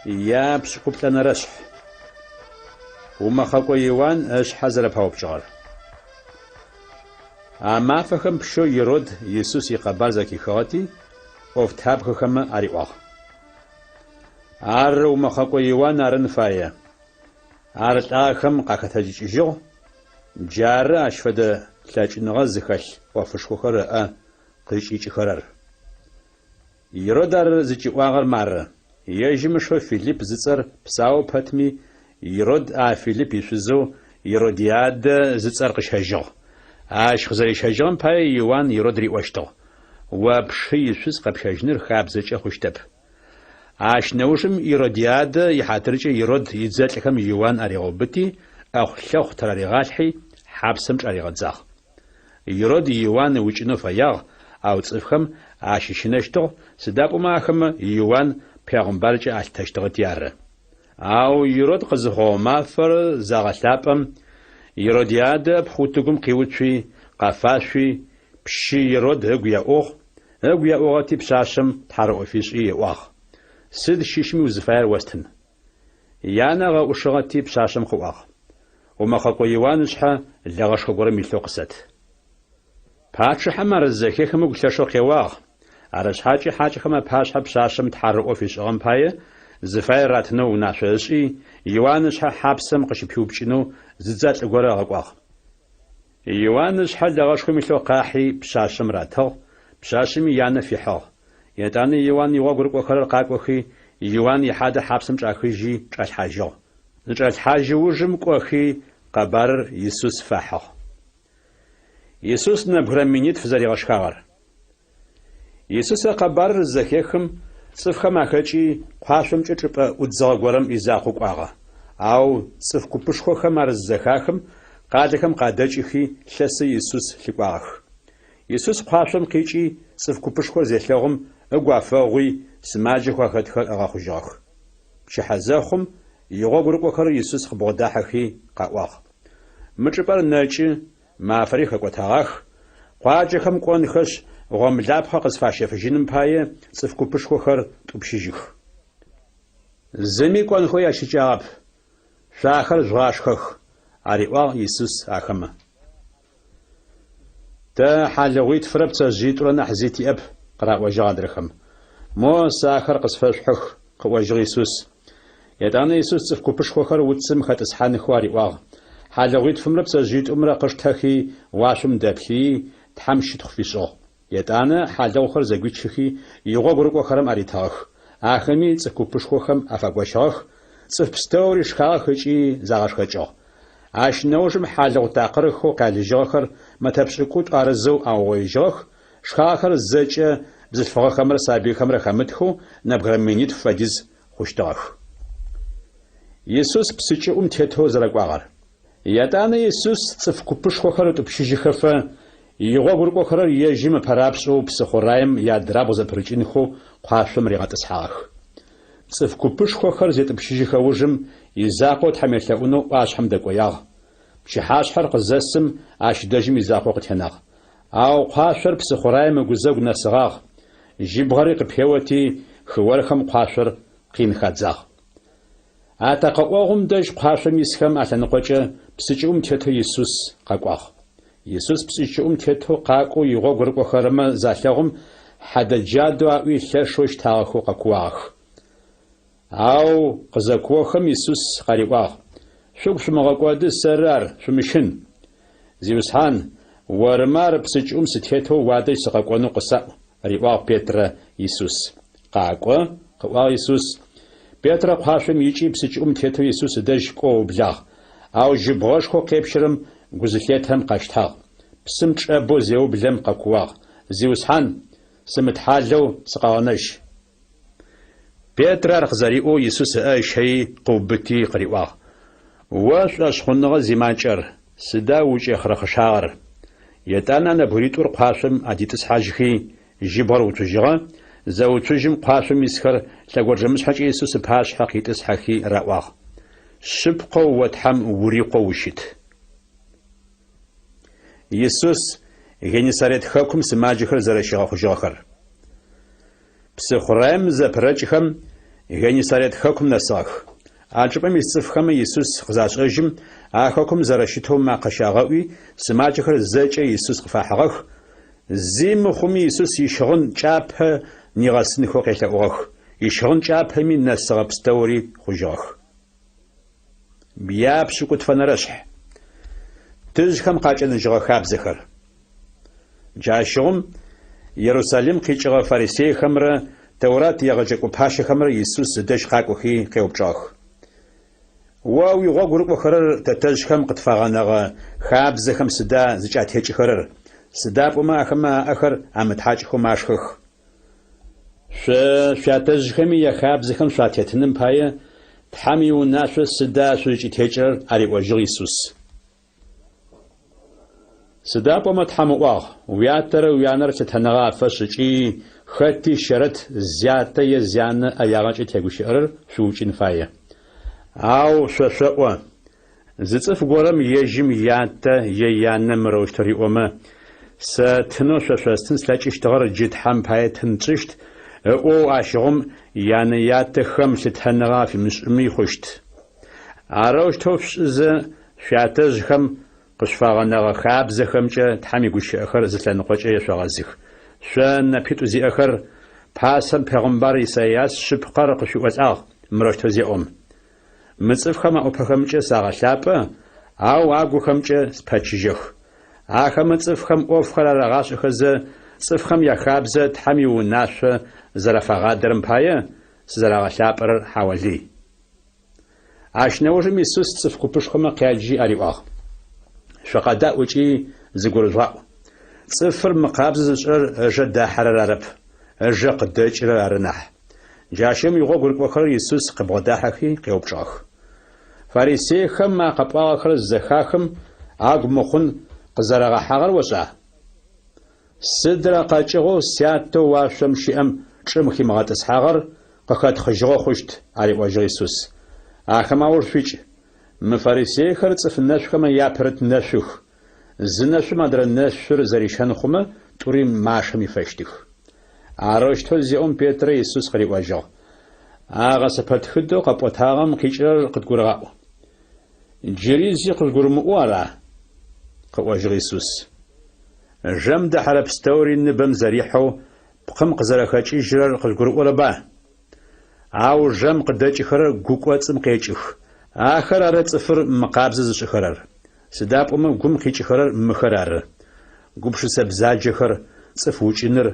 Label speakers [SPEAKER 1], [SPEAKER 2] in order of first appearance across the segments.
[SPEAKER 1] يا بسكوبتنا رشح وما خلقوا يوان اش حزر بهوبشغر اما فخم بشو يرود يسوس يقبل زكي خواتي وفتاب خم اريواغ ار وما خلقوا يوان ارن فايا ار تاخم قاكتاجي جو جار اشفد تلاج نغزخل وفشخو خر قيشي خرر يرودار زكي واغر مار يجمشو فيليب زصر بساو باتمي يرود فيليب يسوزو يرودياد زصر قشهجو اش خزري شجون باي يوان يرودري واشتو وبشي يسوس قبشجنر خابزچ خوشتب اش نوشم يرودياد يحاترچ يرود يزلكم يوان اريغوبتي اخلخ تراريغالحي حبسم چاريغزاخ يرود يوان وچنو فياغ او صفخم اششنشتو سدابوماخم يوان پیغمبرچ اشتغت یاره او یرود قزخو مافر زغلابم یرودیاد بخوتگم قیوچی قفاشی بشی یرود هگویا اوغتی بشاشم تار اوفیشی واخ سد شیشمی وزفایر وستن یانا غا اوشغتی بشاشم خواخ وما خلقو یوانشها لغش خبر میلو قصت پاچ حمر زکی خمو گلشو قواخ عرش حاجي خما باش حب شاشم تحرق اوفيش اغم بايه زفاي راتنو ناششي يوانش حبسم قش بيوبچنو ززات غورا غواخ يوانش حل غشخو ميلو قاحي بشاشم راتو بشاشم يانا في حال يداني يوان يوغر قخر قاقوخي يوان يحاد حبسم چاخيجي چال حاجو چال حاجو وجم قوخي قبر يسوس فاحو يسوس نبرمينيت فزاري غشخاور يسوس قبر زكيخم صفخم اخچي قاشم چچپ ودزاغورم ازاخو قاغا او صف كوبشخو خمر زخاخم قادخم قادچخي شس يسوس لقاخ يسوس قاشم قيچي صف كوبشخو زيخلغم اغوافغوي سماجخو خدخ اغاخوجاخ شحزاخم يغوغرقو خر يسوس خبوداحخي قاواخ مچپر نچ مافري خقوتاخ قاجخم قونخش غملابخ قصفاشة فجنم باية صفكو بشخوخر تبشيجخ زمي كون خويا شجاب شاخر جراشخخ عريقوا يسوس آخما تا حالويت فربت جيتورنا حزيتي أب قراء وجادرخم مو ساخر قصفاشخخ قواجغ يسوس يدانا يسوس صفكو بشخوخر وتسم خاتسحان خواري واغ حالويت فربت جيت أمرا قشتخي واشم دابلي تحمشي تخفيشو يتانا حالو خر زغوچخي يغوغرقو خرم اريتاخ اخمي صكوبشخوخم افاغوشاخ صفستوري شخاخچي زاغشخچو اش نوجم حالو تاقرخو قالجاخر متبشكوت ارزو اويجاخ شخاخر زچ بزفغ خمر سابي خمر خمتخو نبغمينيت فديز خوشتاخ يسوس بسچ تيتو زرقواغر يتانا يسوس صفكوبشخوخر تبشيجخفا يغوغرقو خرر يجيم پرابسو بسخورايم يادرابو زپرچينخو قاشم ريغاتسحاخ صفكو بشخو خر زيت بشيجخ وجم يزاقو تحملتونو اشحم دقوياغ بشحاشحر قزسم اش دجم يزاقو قتناغ او قاشر بسخورايم غزوغ نسغاغ جيبغري قبيوتي خورخم قاشر قين خاتزاغ اتاقوغم دج قاشم يسخم اتنقوچ بسچوم تيتو يسوس قاقواغ يسوس بسيشوم تيتو قاقو يغوغرقو خرما زالغم حدجادو اوي لشوش تاخو قاقواخ او قزاكوخم يسوس قريقواخ شوك شمغاقواد سرار شمشن زيوسحان ورمار بسيشوم ستيتو وادي سقاقوانو قصا ريقواخ بيتر يسوس قاقوا قوا يسوس بيتر قاشم يجي بسيشوم تيتو يسوس دج قو بلاغ او جبغشخو قيبشرم غزليتهم قاشتاغ بسمت ابو زيو بلم قاكواغ زيوسحان سمت حالو سقاونش بيتر خزاريو يسوس شيء قوبتي قريوا واش أشخنغ زمانشر سدا وجه خرخشار يتانا نبريتور قاسم أديتس حاجخي جبر وتجرا زو تجم قاسم يسخر تقول جمس حاج يسوس باش حقيتس حكي رأوا شبقو وتحم وريقو وشيت يسوس غنيساريت حكم سماجخر زرشيغ خجاخر بسخرام زبرجخم غنيساريت حكم نساخ عجبم يصفخم يسوس خزاشجم حكم زرشيتو ما قشاغوي سماجخر زجه يسوس قفاحغخ زيم خمي يسوس يشغن جابه نيغاسن خو قيتاوخ يشغن جابه من نسغ بستوري خجاخ بياب شكوت فنرشح تزخم قاچن جغ خاب زخر جاشوم يروساليم قيچغ فارسي خمر تورات يغجق پاش خمر يسوس دش قاقوخي قيوبچاخ واو يغو غروق خرر تتزخم قطفاغنغ خاب زخم سدا زچات هچ خرر سدا بما خما اخر امت حاج خماشخ شاتزخم يا خاب زخم شاتيتنم پايه تحمي وناس سدا سوجي تيجر علي وجه يسوس سدا بما تحموا وياتر ويانر تتنغا فشجي خطي شرط زياده يزيان اياغاچ تيغوشير سوجين فايه او ششوا زصف غورم يجم ياته ييان مروشتري اوما ستنو ششستن سلاچشتغر جيت حم پايه تنچشت او اشغم يعني ياتخم ستهنغا في مسمي خشت عروش توفش ز شاتزخم قشفاغنغا خاب زخمجه تحمي گوش اخر زلن قوچه يشغازخ شن بيتو زي اخر پاسم پیغمبر عیسایاس شبقر قشوازاغ مرشتزيوم مصفخم او پخمجه ساغشاپه او اگو خمجه سپچجخ اخم مصفخم اوف خرا غاش خز صفخم يا خابزه تحمي وناش زرفغادرم پايه زرغشاپر حوالي اشنوجم يسوس صفخو پشخم قاجي اريواغ شقدا وجي زغورزوا صفر مقابز زر جدا حررب اج قدچر ارنح جاشم يغو غرقوخر يسوس قبوداحخي قيوبچاخ فارسي خم قباخر زخاخم اگ مخن قزرغ حغر وصا سدرا قاچغو سياتو واشم شيم چمخي مغاتس حغر قخات خجغو خشت علي وجه يسوس اخما ورفيج مفارسي خرصف نشخم يابرت نشخ زنش مدر نشر زريشان خما توري ماشم يفشتخ عروشتو زيوم بيتر يسوس قري وجه اغا سپت خدو قپوتاغم قيچر قدغرغا جريزي قدغرمو على قوجه يسوس جم ده حرب ستوري نبم زريحو بقم قزرخاچي جرر قدغرو لبا او جم قدچ خر غوقوصم قيچخ اخر اره صفر مقابز زشخرر سداپم غوم قيچخرر مخرر غوبش سبزاجخر صفوچنر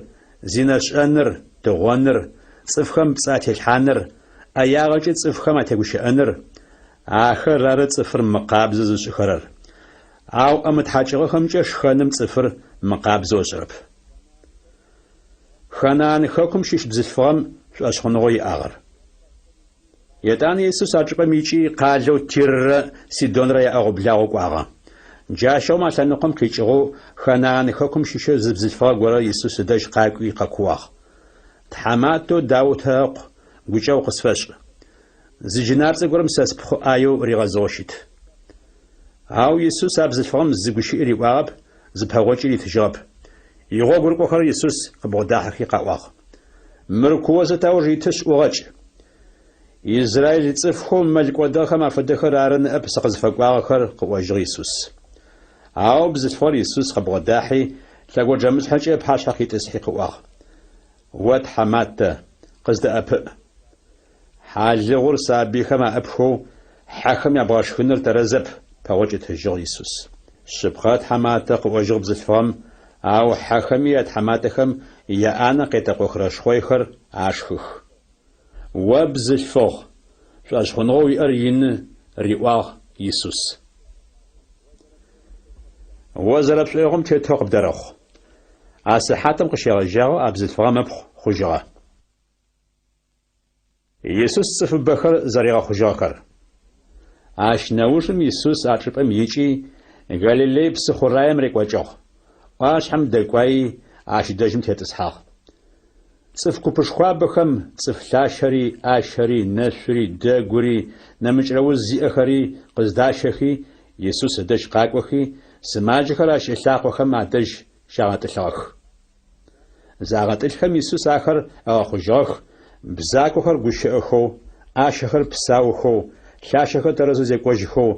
[SPEAKER 1] زينشانر تغونر صفخم صاتيحانر اياغچ صفخم اتغوشانر اخر اره صفر مقابز زشخرر او امت حاجه خمچ خنم صفر مقابزو شرب خنان حكم شيش بزفام اشخنوي اغر يتان يسوس اجبا ميچي قالو تير سيدون ريا اغبلاو قاغا جاشو ما سنقم كيچغو خنان حكم شيش زبزفا غورا يسوس داش قاقوي قاقواخ تحماتو داوتاق غوچاو قسفش زجنار زغورم ساسبخو ايو ريغازوشيت او يسوس ابزفام زغوشي ريواب زباغوچي تجاب يغو غرقوخر يسوس قبودا حقيقه واخ مركوزه تاوجيتش اوغاچ إسرائيل تصفهم ملكودا خما فدخر ارن ابسقز فقواخر قواج يسوس او بزفور يسوس قبوداحي تلاقو جامس حاجه بحاش حقي تسحيق واخ وات حمات قصد اب حاجه غور صابي خما ابخو حكم يباش خنر ترزب فوجه تجو يسوس شبخات حمات قواج بزفهم او حكميات حماتخم يا انا قيتقو خرش خويخر اشخخ وبزفوخ شاشخنوي ارين ريواغ يسوس وزرب شيغم تيتوق بدرخ اسحاتم قشيغ جاو ابزفوغ مبخ خجرا Иисус цӏыфыбэхэр зэригъэхъужьыгъэхэр. Ащ нэужым Иисус а чӏыпӏэм икӏи Галилей псы хъураем рекӏуэкӏыгъ. Ӏуащхьэм дэкӏуаи ащ дэжьым тетӏысхьагъ. Цӏыф гупышхуабэхэм цӏыф лъащэри, ӏащэри, нэшъури, дэгури, нэмыкӏрэ уз зиӏэхэри къыздащэхи, Иисус ыдэжь къакӏуэхи, сымаджэхэр ащ елъакъуэхэм адэжь щагъэтӏылъыгъэх. Загъэтӏылъхэм Иисус ахэр ӏэгъэхъужьыгъэх, бзакӏохэр гущыӏэхэу, ӏащэхэр псауэхэу, лъащэхэр тэрэзэу зекӏуэжьхэу,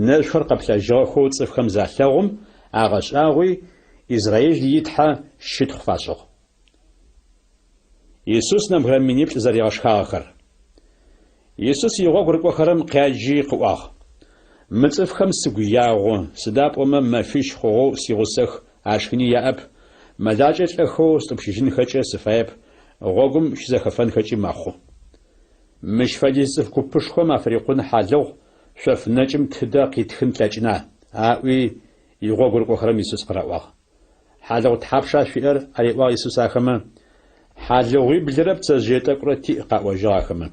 [SPEAKER 1] нэжъухэр къэплъэжьыгъэхэу цӏыфхэм залъэгъум, агъэшӏагъуи Израиль итхьэ щытхъу фащӏыгъ. Иисус нэмбгырэ миниплӏ зэригъэшхагъэхэр. Иисус игъуэгу рыкӏуэхэрэм къяджи къыӏуагъ. Мы цӏыфхэм сыгу ягъу, сыдапӏомэ мэфищ хъугъэу си гъусэх ашхыни яӏэп, мэлакӏэ лӏэхэу стӏыпщыжынхэкӏэ сыфаеп, гъуэгум щызэхэфэнхэкӏи мэхъу. Мыщ фэдиз цӏыф гупышхуэм африкъун хьалыгъу шъоф нэкӏым тыдэ къитхын тлъэкӏына, аӏуи игъуэгу рыкӏуэхэрэм Иисус къырэӏуагъ. Хьалыгъу тхьапша шъуиӏэр ариӏуагъ Иисус ахэмэ. Хьалыгъуиблрэ пцэжъые тӏэкӏурэ тиӏ къаӏуэжьыгъ ахэмэ.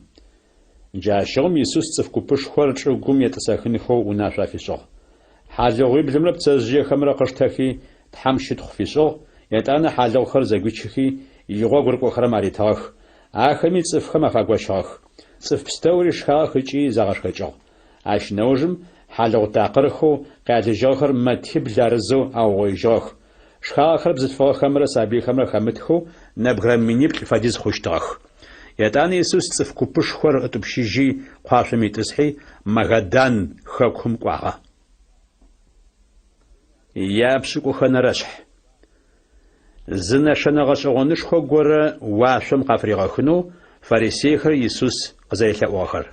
[SPEAKER 1] Джащэгъум Иисус цӏыф гупышхуэр чӏыгум етӏысэхынхэу унашъо афищӏыгъ. Хьалыгъуиблымрэ пцэжъыехэмрэ къыштэхи Тхьэм щытхъу фищӏыгъ, етӏанэ хьалыгъухэр зэгуичыхи игъуэгу рыкӏуэхэрэм аритыгъэх. Ахэми цӏыфхэм афагуэшыгъэх. Цӏыф пстэури шхагъэх ыкӏи загъэшхэкӏыгъ. Ащ нэужым хьалыгъу такъырхэу къялыжьыгъэхэр мэтибл арызэу аугъоижьыгъэх. Шхагъэхэр бзылъфыгъэхэмрэ сабыйхэмрэ хэмытхэу нэбгырэ миниплӏ фэдиз хъущтыгъэх. Етӏанэ Иисус цӏыф гупышхуэр ӏытӏупщыжьи кхъуафэм итӏысхьи Магадан хэкум кӏуагъэ. Япщыкӏухэ нэрэщхь. Зы нэшэнэгъэщӏэгъуэнышхуэ горэ уашъом къафригъэхынэу фарисейхэр Иисус къызэрелъэӏугъэхэр.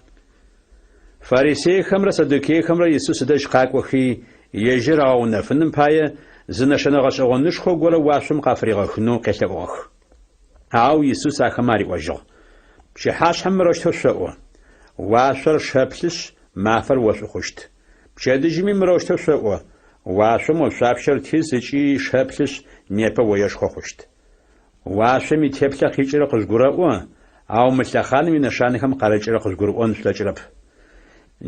[SPEAKER 1] Фарисейхэмрэ Садукейхэмрэ Иисус ыдэжь къакӏуэхи, ежьыр агъэунэфыным пае зы нэшэнэгъэщӏэгъуэнышхуэ горэ уашъом къафригъэхынэу къелъэӏугъэх. Ау Иисус ахэмэ ариӏуэжьыгъ. Пчыхьащхьэм мырощтэу шъоӏо. Уашъор шэплъыщ, мафэр ошӏу хъущт. Пчэдыжьыми мырощтэу шъоӏо. Уашъом ошъуапщэр тис ыкӏи шэплъыщ, непэ оешхо хъущт. Уашъом итеплъэ къикӏырэ къыжгурэӏо, ау мы лъэхъаным инэшанэхэм къарыкӏырэ къыжгурыӏуэн шъулъэкӏырэп.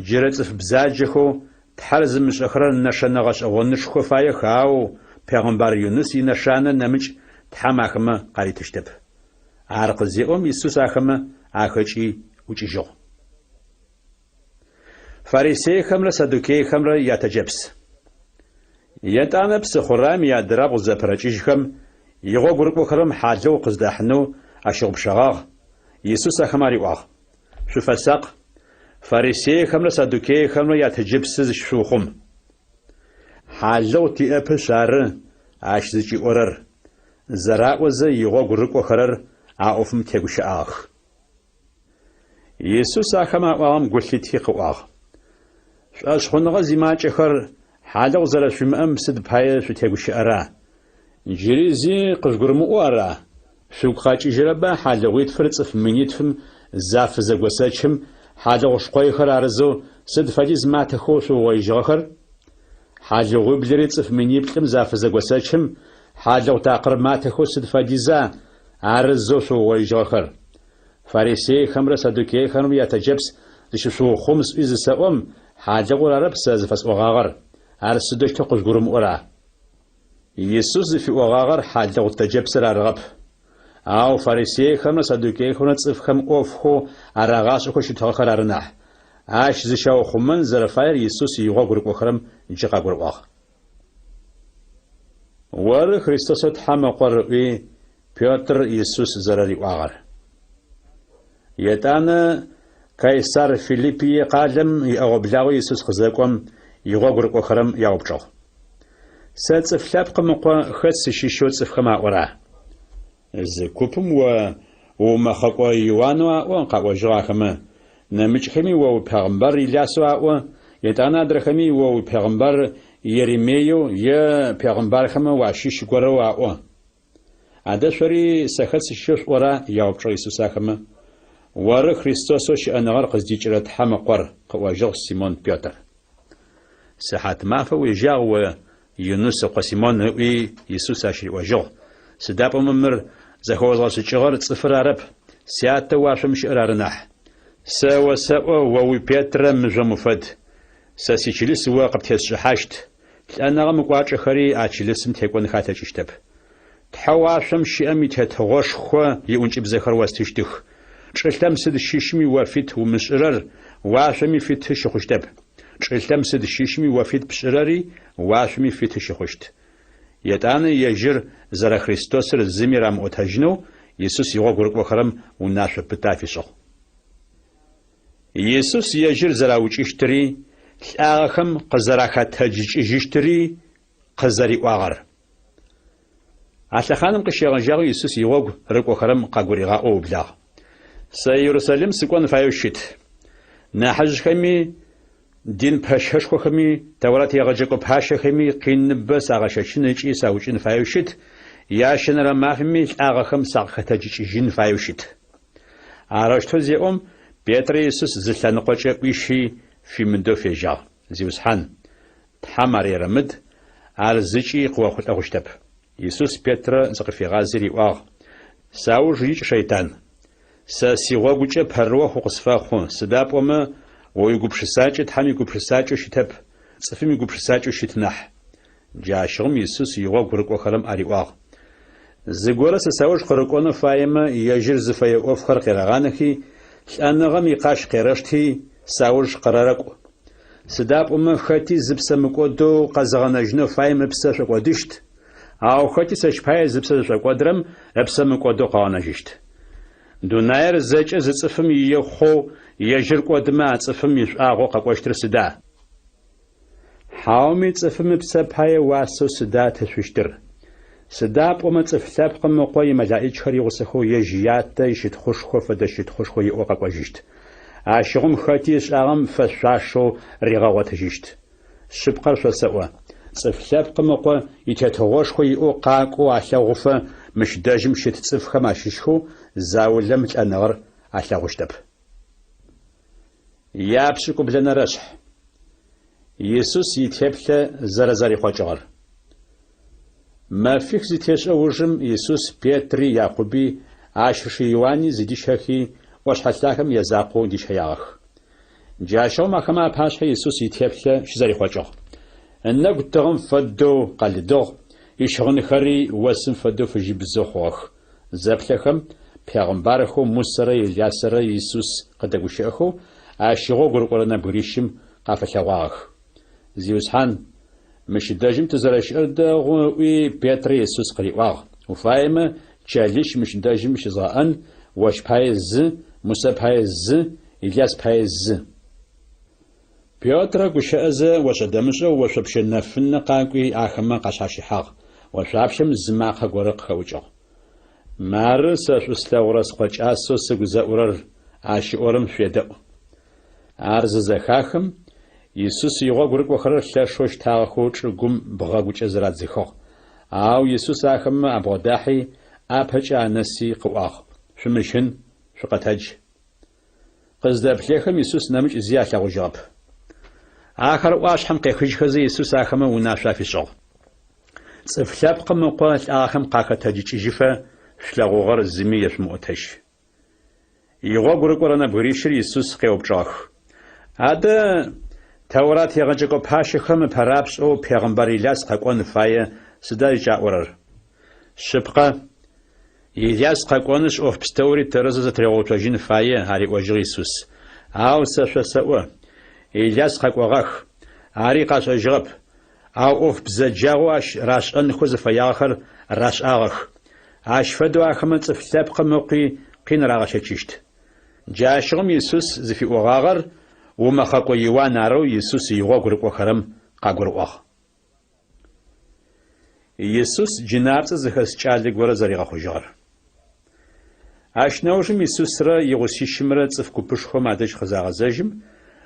[SPEAKER 1] Джырэ цӏыф бзаджэхэу Тхьэр зымышӏэхэрэр нэшэнэгъэщӏэгъуэнышхуэ фаех, ау Пегъымбар Юнус инэшанэ нэмыкӏ Тхьэм ахэмэ къаритыщтэп. Ар къызеӏом Иисус ахэмэ ахэкӏи ӏукӏыжьыгъ. Фарисейхэмрэ Садукейхэмрэ ятэджэпс. Етӏанэ псы хъураем ядырабгъу зэпэрэкӏыжьхэм игъуэгу рыкӏуэхэрэм хьалыгъу къыздахьынэу ащыгъупщэгъагъ. Иисус ахэмэ ариӏуагъ. Шъуфэсакъ. Фарисейхэмрэ Садукейхэмрэ ятэджыпсы зыщыфыухъум. Хьалыгъу тиӏэпыщ ары ащ зыкӏиӏорэр. Зэраӏозэ игъуэгу рыкӏуэхэрэр а ӏофым тегущыӏагъэх. Иисус ахэмэ аӏуагъэм гу лъитхи къыӏуагъ. Шъуӏэшъхъуныгъэ зимакӏэхэр хьалыгъу зэрэшъуимыӏэм сыд пае шъутегущыӏэра? Джыри зи къыжгурымыӏоу ара? Шъугу къэкӏыжьырэбэ хьалыгъуитфыр цӏыф минитфым зафызэгуэсэчым хьалыгъу шкъойхэр арызэу сыд фэдиз матэхэу шъугъоижьыгъэхэр? Хьалыгъуиблри цӏыф миниплӏым зафызэгуэсэчым хьалыгъу такъыр матэхэу сыд фэдиза арызэу шъугъоижьыгъэхэр? Фарисейхэмрэ Садукейхэмрэ ятэджэпс зыщышъуухъум сӏуи зысэӏом хьалыгъур ары псэ зыфэсӏуэгъагъэр. Ар сыдэущтэу къыжгурымыӏора? Иисус зыфиӏуэгъагъэр хьалыгъу тэджэпсыр арыгъэп. Ау Фарисейхэмрэ Садукейхэмрэ цӏыфхэм ӏофхэу арагъашӏэхэу щытыгъэхэр ары нахь. Ащ зыщаухъумэн зэрэфаер Иисус игъуэгу рыкӏуэхэрэм джы къагурыӏуагъ. Оры Христосо Тхьэ мэкъуэрыӏуи Пётр Иисус зэрыриӏуагъэр. Етӏанэ Кайсар Филиппие къалэм иӏэгъуэблагъэу Иисус къызэкӏуэм игъуэгу рыкӏуэхэрэм яупчӏыгъ. Сэ цӏыф лъэпкъ мыкъуэ хэт сыщищэу цӏыфхэм аӏуэра? Зы купым умэхъэкӏуэ Иоанну аӏо къаӏуэжьыгъ ахэмэ. Нэмыкӏхэми Пегъымбар Илиясу аӏо. Етӏанэ адрэхэми Пегъымбар Еремею е Пегъымбархэмэ уащищ горэу аӏо. Адэ шъори сэ хэт сыщищэу шӏуэра? Яупчӏыгъ Иисус ахэмэ. Оры Христосо щыӏэныгъэр къыздикӏырэ Тхьэ мэкъуэр, къыӏуэжьыгъ Симон Пётр. Сыхьат мафэ уежьагъ уэ Юнус ыкъуэ Симон ыӏуи Иисус ащриӏуэжьыгъ. Сыдапӏэмэ мыр зэхэуэзгъэшӏыкӏыгъэр цӏыфыр арэп. Сятэ уашъом щыӏэр ары нахь. سوسأ ووي بيتر مجمفد ساسيچلس وقبتس شحشت لأنه مقواچخري اچلسم تيكون خاتچشتب تحواشم شيامي تتغوش خو يونچ بزخر واستشتخ چلتم سد شيشمي وفيت ومشرر واشمي فيت شخشتب چلتم سد شيشمي وفيت بشرري واشمي فيت شخشت يتان يجر زرا خريستوس زميرام اوتاجنو يسوس يغوغرق وخرم وناش بتافيشو يسوس يجر زرا وچشتري لآخم قزراخا تجيشتري قزري واغر أتلخانم قشيغنجاغ يسوس يغوغ رق وخرم قاقوريغا أوبلاغ سيرسالم سكون فايوشيت نحج خمي دين باشش خمي تورات يغجقو باش خمي قين بس اغششن اجي ساوچن فايوشيت ياشن رمافمي اغخم ساقختجي جين فايوشيت اراشتو زيوم بيتر يسوس زلان قوچه بيشي في مندو فيجا زيوسحان تحماري رمد على زيجي قوة خلق أغشتب يسوس بيتر زقفي غازري واغ ساوج يج شيطان ساسيغوا قوچه پروا خوقصفا خون سداب وما ويقوبش ساجة تحمي قوبش ساجة شتب صفمي قوبش ساجة شتنح جاشغم يسوس يغوا قرق وخرم أري واغ زيغورا ساوج قرقونا فايما يجر زفايا اوف خرق رغانخي لأنغم يقاش قرشتي ساوج قراركو سداب خاتي زبسمكودو قزغنجنو فايم بسش قودشت او خاتي سشپاي زبسش قودرم ابسمكودو قانجشت دوناير زچ زصفم يخو يجر قودما صفم يشاغو ققوشتر سدا حاومي صفم بسپاي واسو سدا تشوشتر سداب صفلاب قمقوي ملائكه خري وسخو يجيات يشت خوشخو فدشت خوشخو يوققوجشت عاشقم خاتيش أغم فشاشو رغوات جيشت شبقر شسوا صفلاب قمقوا يتتغوش خوي او قاقو عشا غفا مش داجم شت صفخ ماشيشخو زاولم الانغر عشا غشتب يابشكو بلنا رشح يسوس يتهبل زرزاري خوجغر ما فيك زيتيش اوجم يسوس بيتري يعقوبي عاشر يواني زيدي شاكي واش حتلاهم يزاقو دي شياخ جاشو ما كما باش يسوس يتيبل شزاري خوجو ان قتغم فدو قالدو يشغن خري وسم فدو فجي بزخوخ زبلخم پیغمبرخو موسره ياسره يسوس قدغوشخو اشغو غرقرنا بريشم قافلواخ زيوسحان مش داجم تزرش اردغو وي بيتر يسوس قريواغ وفايمه چاليش مش داجم شزاان واش بايز موسى بايز إلياس بايز بيوتر قشأزة وشدمشة وشبشنفن قاقوي آخما قشاشي حاق وشابشم زماقها قرق خوجو مارس أشوستاورس قوش آسو سقوزا أورر عاشي أورم شويدو عرز زخاخم يسوس يغو قرق وخرر شلاشوش تاغخوش قم بغاقوش أزرات زخو أو يسوس آخما أبغداحي أبهج آنسي قواغ شمشن شقتاج قصد بليخم يسوس نمج زياش لغجاب آخر واش حم قيخج خزي يسوس آخم وناشا في شغل صفلاب قم قوات آخم قاقتاج جيفا شلغوغر الزمية مؤتش يغو قرقورنا بريشر يسوس قيوب جاخ هذا تورات يغجقو باشخم پرابش او پیغمبر إلیاس قاقون فايا سداي جاورر شبقى إلياس قاقونش أوف بستوري ترزز تريغوتوجين فايا هاري وجغ يسوس أو ساشا سوا إلياس قاقوغاخ هاري قاش أجغب أو أوف بزجاغواش راش أنخوز فياخر راش آغخ عاش فدو آخمن صفلاب قموقي قين راغشتشت جاشغم يسوس زفي أغاغر وما خاقو يوانارو يسوس يغوغرق وخرم قاقرواغ يسوس جنابت زخس چالك ورزاريغا خوجار اشناوجم يسوس را يغوسيشمرا صفكو بشخو مادج خزاغزاجم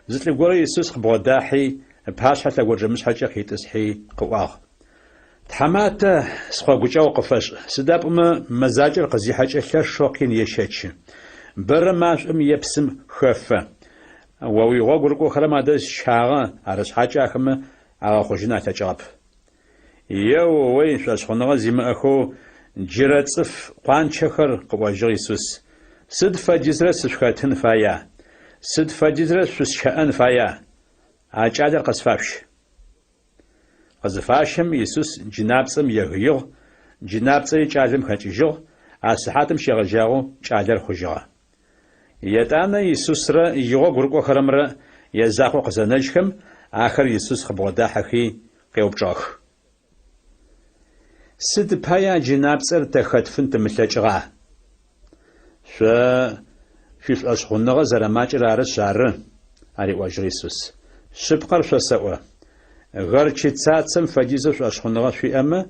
[SPEAKER 1] زتل غورا يسوس خبوداحي باش حتى غورجمش حاجه خيتسحي قواغ تحمات سخوا غوچاو قفش سدابما مزاجر قزي حاجه شوقين يشاتش برماش يبسم خفه ووي غوغرقو خرمادج شاغا ارش حاجه خم اغا خوجنا تجاب يو وين شاش خنغا زيما اخو جراتف قانچخر قواجر يسوس سد فجزره سشخاتن فايا سد فديزر سوسشأن فايا أجادر قصفاش قصفاشم يسوس جنابسم يغيغ جنابسي جالم خجيغ أصحاتم شغجاغو جادر خجاغ يتانا يسوس را يغو غرقو خرمرا يزاخو قزنجكم آخر يسوس خبودا حقي قيوبجاخ سد بايا جنابسر تخطفن تملجغا في الأشخونغا زرماجر عرس شعر علي واجر يسوس شبقر شسوه غرچ تساتسم فجيزو أشخونغا في أما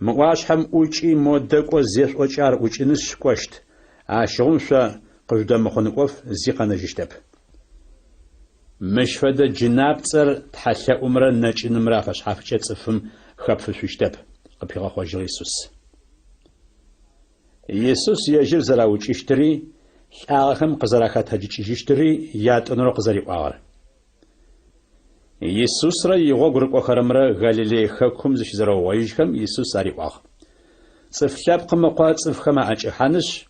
[SPEAKER 1] مواش هم اوچي مودك وزيش اوچار اوچينش كوشت عاشقون شا قجدام مخونقوف زيقانا جشتب مش فدا جناب تسر تحلى عمره ناچين مرا فشحاف چصفم خبف ششتب قبيغا خواجر يسوس يسوس يجر زراوچيشتري اخم قزراخات هجيشتري ياتنور قزري قاور يسوس را يغو غرقو خرمرا غاليلي خكم زش زرو ويجكم يسوس اري واخ صفلاب قمقوا صفخما اچحانش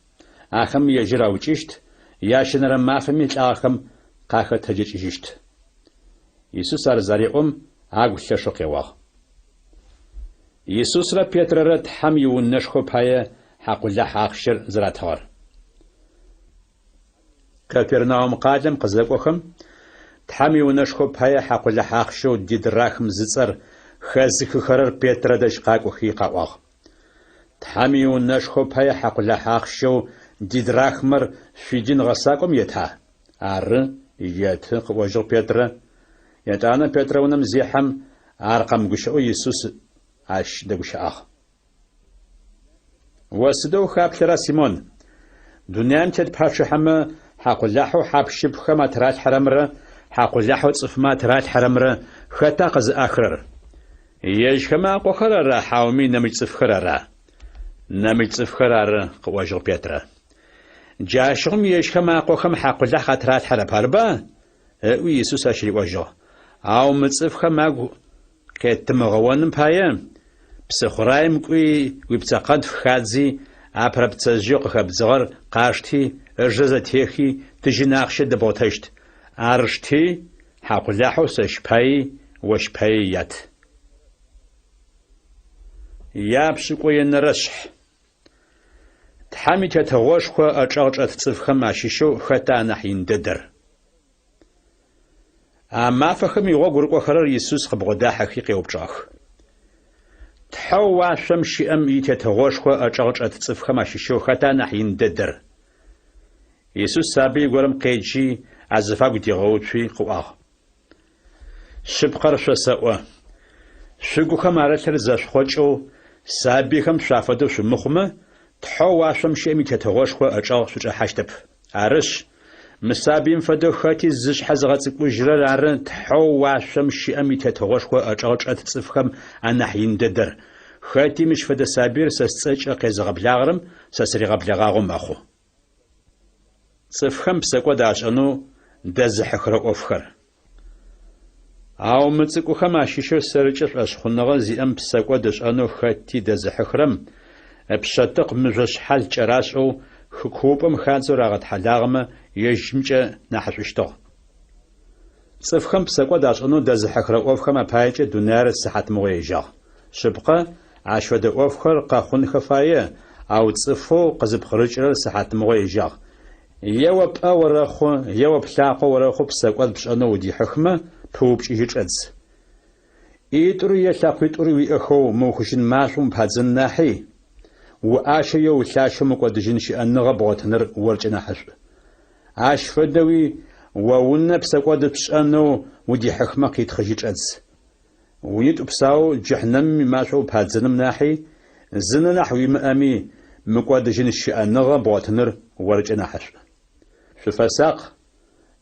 [SPEAKER 1] اخم يجراوچيشت ياشنرا مافمي اخم قاخه تجيشت يسوس ار زريقم اغوشا شوقيواخ يسوس را بيتر رت حم يونشخو باي حقولا حاخشر زراتور كافرناوم قادم قزلقوخم تحمي ونشخو باي حقولا حاخشو ديدراخم زصر خزخ خرر بيتر دشقاقو خيقاواخ تحمي ونشخو باي حقولا حاخشو ديدراخمر فيدين غساقوم يتا ار يت قوجو بيتر يتانا بيتر ونم زيحم ارقم غشو يسوس اش دغشاخ وسدو خابشرا سيمون دنيام تد باشحما حقولاحو حبشب خما ترات حرمره حقولاحو صفما ترات حرمره خطا قز اخرر يج خما قخرر حاومي نمج صفخرر نمج صفخرر قواجو بيتر جاشم يج خما قخم حقولاح ترات حرباربا او يسوس اشري واجو او مصف خما كتمغون بايم بسخرايم كوي ويبتقد فخازي ابربتزجو خبزغر قاشتي ارجزتيخي تجناخش دبوتشت ارشتي حقلاحو سشباي وشبايات يابشكو ينرشح تحمي تتغوشخو اچاقچت صفخم اشيشو خطا نحين ددر اما فخم يغو غرقو خرر يسوس خبغدا حقيقي وبجاخ تحوا شمشي ام يتتغوشخو اچاقچت صفخم اشيشو خطا نحين ددر يسوس سابي غورم قيجي عزفاق ديغوتشي قواه شبقر شساوا شغو خمارتر زاشخوچو سابي خم شافدو شمخمه تحوا شمشي ام يتتغوشخو اچاق سوچ حشتب عرش مسابين فدو خاتي زش حزغصقو جرر عرن تحوا شمشي ام يتتغوشخو اچاقچت صفخم انحين ددر خاتي مش فد سابير سسچ قزغبلاغرم سسري غبلاغاغم اخو صفخم بسقو داشانو دزحخر اوفخر او مصقو خماشيشو سرچ اشخنغه زيام بسقو داشانو خاتي دزحخرم ابشتق مجش حل چراشو خكوبم خانزو راغت حلاغمه يجمچ نحششتو صفخم بسقو داشانو دزحخر اوفخم بايچ دونار صحت مويجا شبقه عشود اوفخر قاخون خفايه او صفو قزب خرجر صحت مويجا يوب أورخو يوب لاقو ورخو بسقوات بشأنو ودي حكمة توبش يجرز إيترو يلاقو يترو ويأخو موخشن ماشوم بهزن ناحي وآش يو لاشو مقودجين شأنغا بغتنر ورجنا حشو آش فدوي وونا بسقوات بشأنو ودي حكمة قيت خجيجرز ويتو بساو جحنم ماشو بهزنم ناحي زن نحوي مأمي مقودجين شأنغا بغتنر ورجنا حشو شفاساق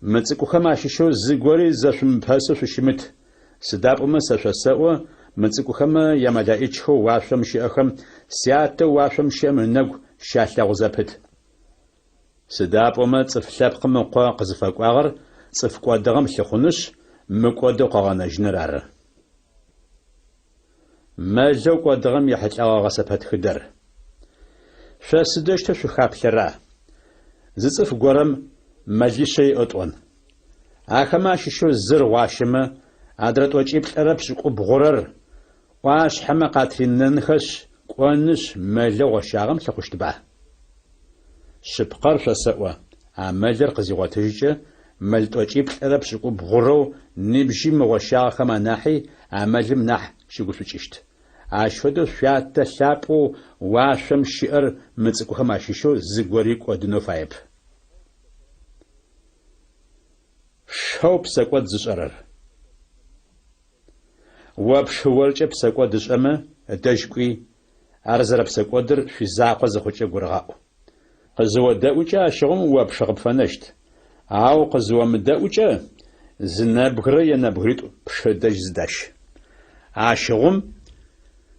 [SPEAKER 1] مصقو خماشيشو زغوري زشم پاسو شمت سداب مسشساو مصقو خما يمدايچو واشم شيخم سيات واشم شمنغ شالاغ زپت سداب مصفلاب قمقوا قزفقاغر صفقوا دغم لخونش مقودو قغنجنرار ماجو قدغم يحلاغ غسپت خدر شاسدشت شخابلرا زصف غورم مجلشي اطون Ахама шишо зыр вашима, адрат очип ларапсуку бгорар, ваш хама катриннанхаш, куаннш мэлэ шагам лхуштба. Шипқар шасауа, амэлэр қызиғатыжы, мэлт очип ларапсуку бгорау, нибжим вашагама нахи, амэлым нах шигусучишт. Ашфадо швятта шапу, вашам шиар, мыцкухама шишо, зигорик одинофаеб. Шоп саквад зышарар. Вапш уарчеп саквад зышама, дажкуи, арзараб саквадыр швизақва захуче гургау. Қызуа дауча ашығым вапшағып фанашт. Ау қызуам дауча, зінабгры янабгрит пшадаж здаш. Ашығым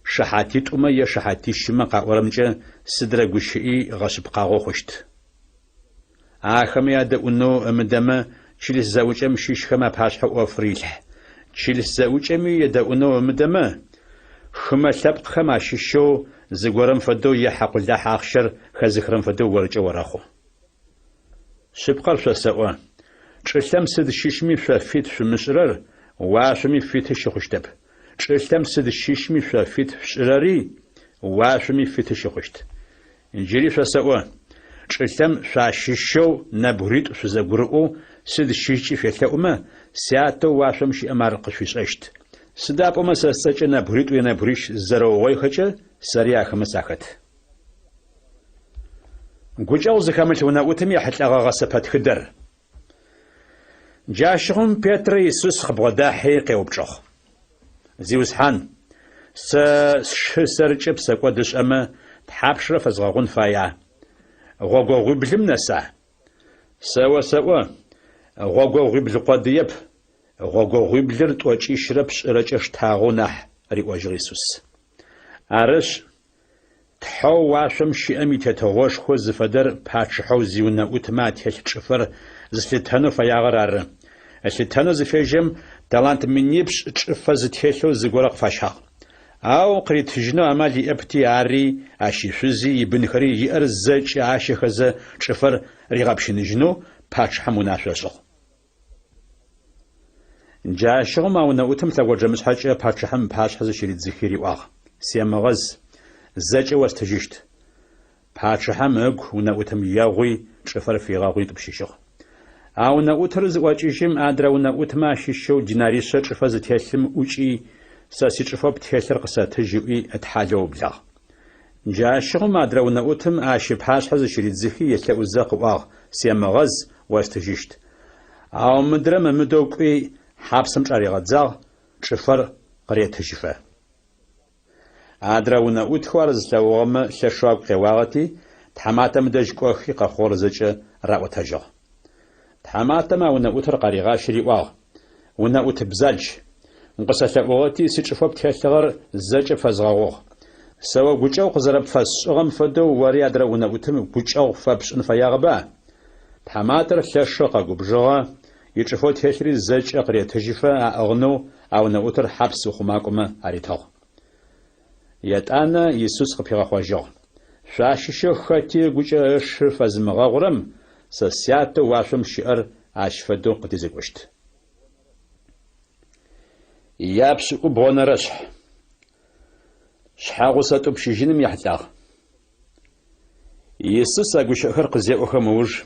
[SPEAKER 1] шахатитума я шахатишима қаурамча сидра гушии ғашып қағу хушт. Ахами ада уно амдама чилис заучам шишхама пашха офриль. Чилис заучами яда уно амдама хма лапқхама шишо зигорам фадо я хақулда хақшар хазихрам фадо варча вараху. Шипқар шасауа. Чилам сид шишми шафит шмишрар вашми фит шихуштаб. Чилам сид шишми шафит шрари вашми фит шихушт. Инжири шасауа. Чилам шашишо набрит шзагуру сид шиши фетаума сято вашам ши амар қшвишашт. Сидапома сасача набрит и набриш заровой хача саряха масахат. Гучал захамать вона утами хатлага гасапат хидар. Джашхум Петр Иисус хбода хейqi убчох. Зиусхан сарчеп саквадыш ама тхапшра фазгагун фая. Гого гублим наса. Сава гого губл qadiyep. Гого гублер точи шрап шрачаш тагунах риожр Иисус. Арыш тхау вашам шиами тетогош хоз фадар пачхау зиуна утмат хчфер злитану фаягар. Аслитану зфежем талант минипш чфаз тхело згорак фашах. Ау критжно амали эпти ари ашишузи ибнхри ярзач ашихаза чфер ригабшинжну пачхамунашшох. Джашгом ауна утм тагоджамс хача пачхам пашхаз ширит зихири ваг. Сиамагаз زاجي واستجشت. باشهم أق ونأوتم ياغوي شفر في غاغوي تبشيشو. أو نأوتر زواجيشم أدرا ونأوتما شيشو ديناري سج فاز تيسم وشي ساسي شفاب تيسر قصة تجوي أتحالو بلا. جا شغم أدرا ونأوتم أشي باش حز شريد زخي يتلا وزاق واغ سيما غز واستجشت. أو مدرم مدوكوي حابسم شاري غزاغ شفر قرية تجفا. أدراونا أتخوارز لوغم ششواب قواغتي تحماتم دجكوخي قخور زج رأو تجو تحماتم ونا أتر قريغا شريواغ ونا أتبزاج نقصة لوغتي سيشفوب تيثغر زج فزغاغوغ سوا قجاو قزرب فسغم فدو واري أدراونا أتم قجاو فابش انفياغبا تحماتر ششوقا قبجوغا يشفو تيثري زج قرية تجفا أغنو أونا أتر حبس وخماكما أريتاغ يتأنا يسوس قبيغا خواجو شاششو خاتي قجاش فازمغاغرم سسياتو واشم شئر عشفدو قديزك وشت يابسو بونا رشح شحاغو ساتو بشيجينم يحتاغ يسوس اقوش اخر قزيقو خموج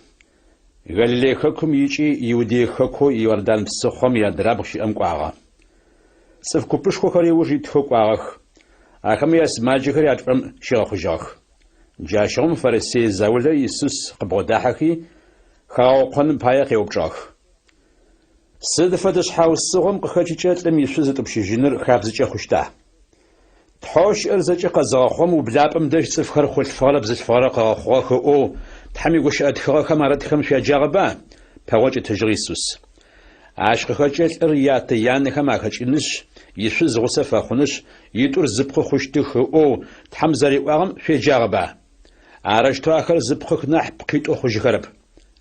[SPEAKER 1] غالي خاكم يجي يودي خاكو يوردان بسخوم يدرابخشي امقواغا سفكو بشخو خاري وجي تخوقواغ أخميس ماجيكري أتفهم شيخوجاخ. جاشوم فرسي زاولة يسوس قبوداحكي خاو قن بايق يوبجاخ. صدفة حاوسهم قخاتشات لم يسوس تبشيجنر خابزجا خوشتا. تحوش أرزجا قزاخهم وبلابم داش صفخر خلت فالب زج فارق خواخ أو تحمي وش أدخل خمرت خمشة جاغبا بواجه تجريسوس. عشق خاتشات ريات يعني خماخش إنش يشوز غصفة خنش يدور زبخ خوشتخ أو تحمزري وعم في جاغبا عرش تو آخر زبخ نح بقيت أخوش غرب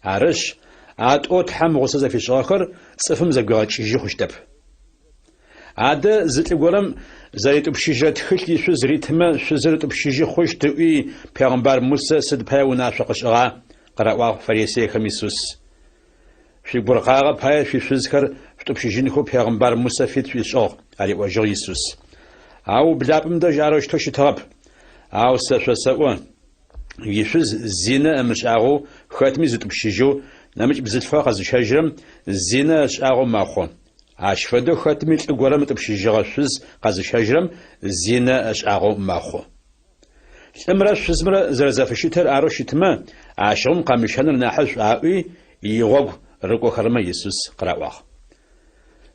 [SPEAKER 1] عرش عاد أو تحم غصفة في شاخر صفم زبقات شيجي خوشتب عاد زت لقولم زريت بشيجات خلت يشوز ريتما شزرت بشيجي خوشتوي پیغمبر موسى سد پیو ناشقش غا قرأوا فريسي خميسوس في برقاغة باي في شزكر فتبشجينكو بيغمبار موسى في شغ علي وجه يسوس أو بلابم دا جاروش توشي تغب أو سوسوان يشوز زينة مش أغو خاتمي زوت بشجو نمج بزدفا قز شجرم زينة أغو ماخو عشفدو خاتمي تقولم تبشجو شوز قز شجرم زينة أغو ماخو امرا شزمرا زرزافشيتر أروشيتما عشرم قامشانر ناحش عاوي يغوغ ركو خرما يسوس قراواخ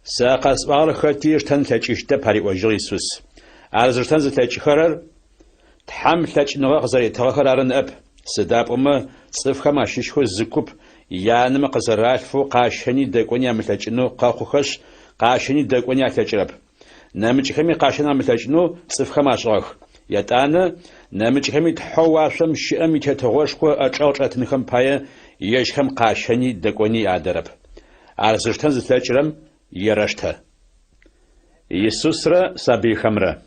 [SPEAKER 1] ساقاس بار خاتيش تن تاچيشتا باري وجه يسوس ارزرتن زتاچي خرر تحم تاچ نغا غزري تغخرارن اب سداب اما صفخه ماشيشخو زكوب يانما قزرالفو قاشني دقونيا متاچنو قاخوخش قاشني دقونيا تاچرب نامچ خمي قاشنا متاچنو صفخه ماشخ يتانا نامچ خمي تحواشم شئمي تتغوشخو اچاوچاتنخم پايه يشخم قاشني دقوني ادرب ارزرتن زتاچرم يرشته يسوسرا سابيخمرا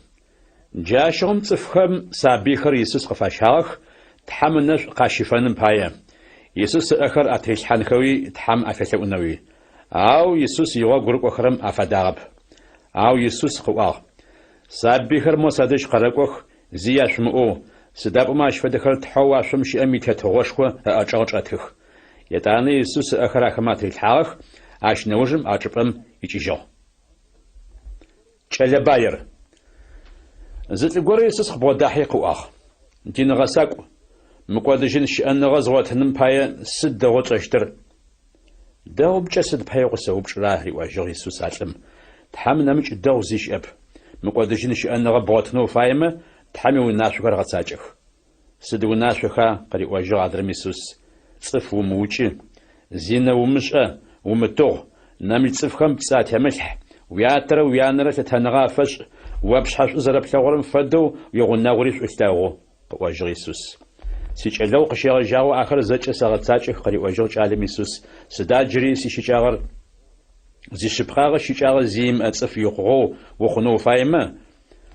[SPEAKER 1] جاشهم صفخم سابيخر يسوس قفاشاخ تحمنش قاشفانن بايا يسوس اخر اتيش حنخوي تحم افلونوي او يسوس يوا غرق اخرم افداغب او يسوس قوا سابيخر موسادش قرقوخ زياشمو سداب ماش فدخل تحوا شمشي اميت تغوشخو اچاچاتخ يتاني يسوس اخر اخمات الحاخ اش نوجم اچپم يچيجو چلباير زت غوري يسوس بوداحي قواخ دين غساق مقودجن شان غزوتن باي سد غوچشتر داو بچسد باي قسو بچراهي واجو يسوس علم تحمنا مچ داو زيش اب مقودجن شان غبوتنو فايمه تحمي الناس غير غتساجخ سد الناس خا قري واجو ادرم يسوس صف وموچي زينه ومشا ومتوغ نامي صفخم بسات يملح وياتر ويانره تتنغافش وابشحش زرب ثورم فدو يغنا غريش استاغو واجو يسوس سيچلو قشيغ جاو اخر زچ ساغتساچ قري واجو عالم يسوس سدا جري سيشيچاغر زي شبخاغ شيچاغ زيم اصف يقغو وخنو فايمه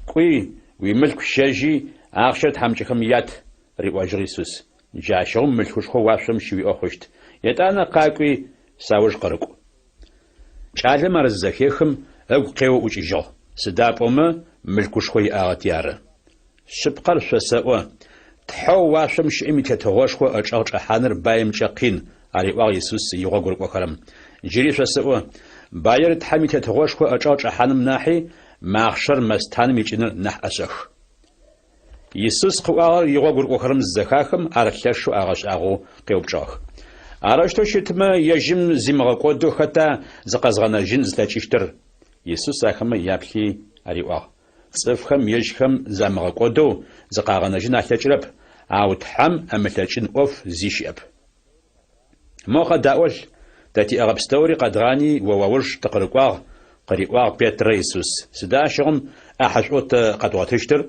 [SPEAKER 1] قوي ويملك شاجي اخشت حمچخم يات ريواجو يسوس جاشوم ملخوشخو واشم شوي اخشت يتانا قاقوي ساوج قرقو چالم ارزخيخم او قيو اوچيجو سدابوما ملكوشخوي اغتيار شبقر شساو تحو واشم شيمي تتغوشخو اچاچ حانر بايم چقين اريوا يسوس يغو قرقو كرم جري شساو باير تحمي تتغوشخو اچاچ حانم ناحي ماخشر مستان ميچنر نح اشخ يسوس قوار يغو قرقو كرم زخاخم ارخلشو اغش اغو قيوبچاخ ارشتو شتما يجم زيمغقودو خطا زقزغنا جن زلچشتر يسوس اخما يابخي اريوا صفخم يجخم زمغقودو زقاغنا جن اخلچرب او تحم املچن اوف زيشيب موخا داول تاتي اغبستوري قدغاني وواورش تقرقوا قريوا بيتر يسوس سداشغم احشوت قدواتشتر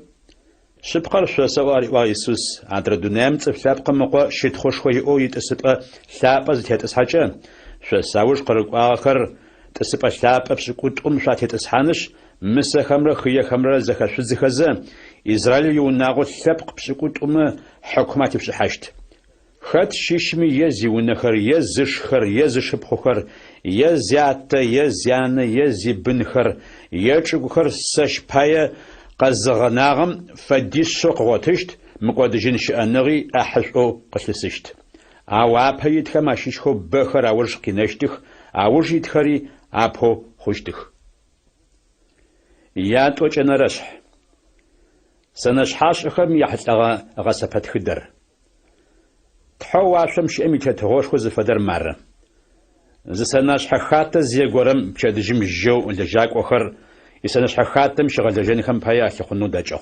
[SPEAKER 1] شبقر شوسواري ويسوس عندر دنيم تفلاب مقو شيت خوشخوي او يتسب ثاب زيتسحاجه شوساوش قرقوا اخر تسب ثاب بسكوتم شات يتسحانش مس خمره خيه خمره زخش زخزه اسرائيل يوناغو ثاب بسكوتم حكومات بسحاشت خد شيشمي يزيونخر يزشخر يزشبخر يزيات يزيان يزيبنخر يچغخر سشپايه قزغناغم فديش قوتشت مقودجين شأنغي أحشو قسلسشت أواب هيتخ ماشيشخو بخر أورش قينشتخ أورش يتخري أبهو خوشتخ يات وچنا رشح سنشحاشخم يحتغى غسفت خدر تحو عشم شأمي تتغوش خوز فدر مر زسنشح خاطة زي قرم بشادجم الجو لجاك وخر يسنش حخاتم شغل دجانخم بايا خنو دجو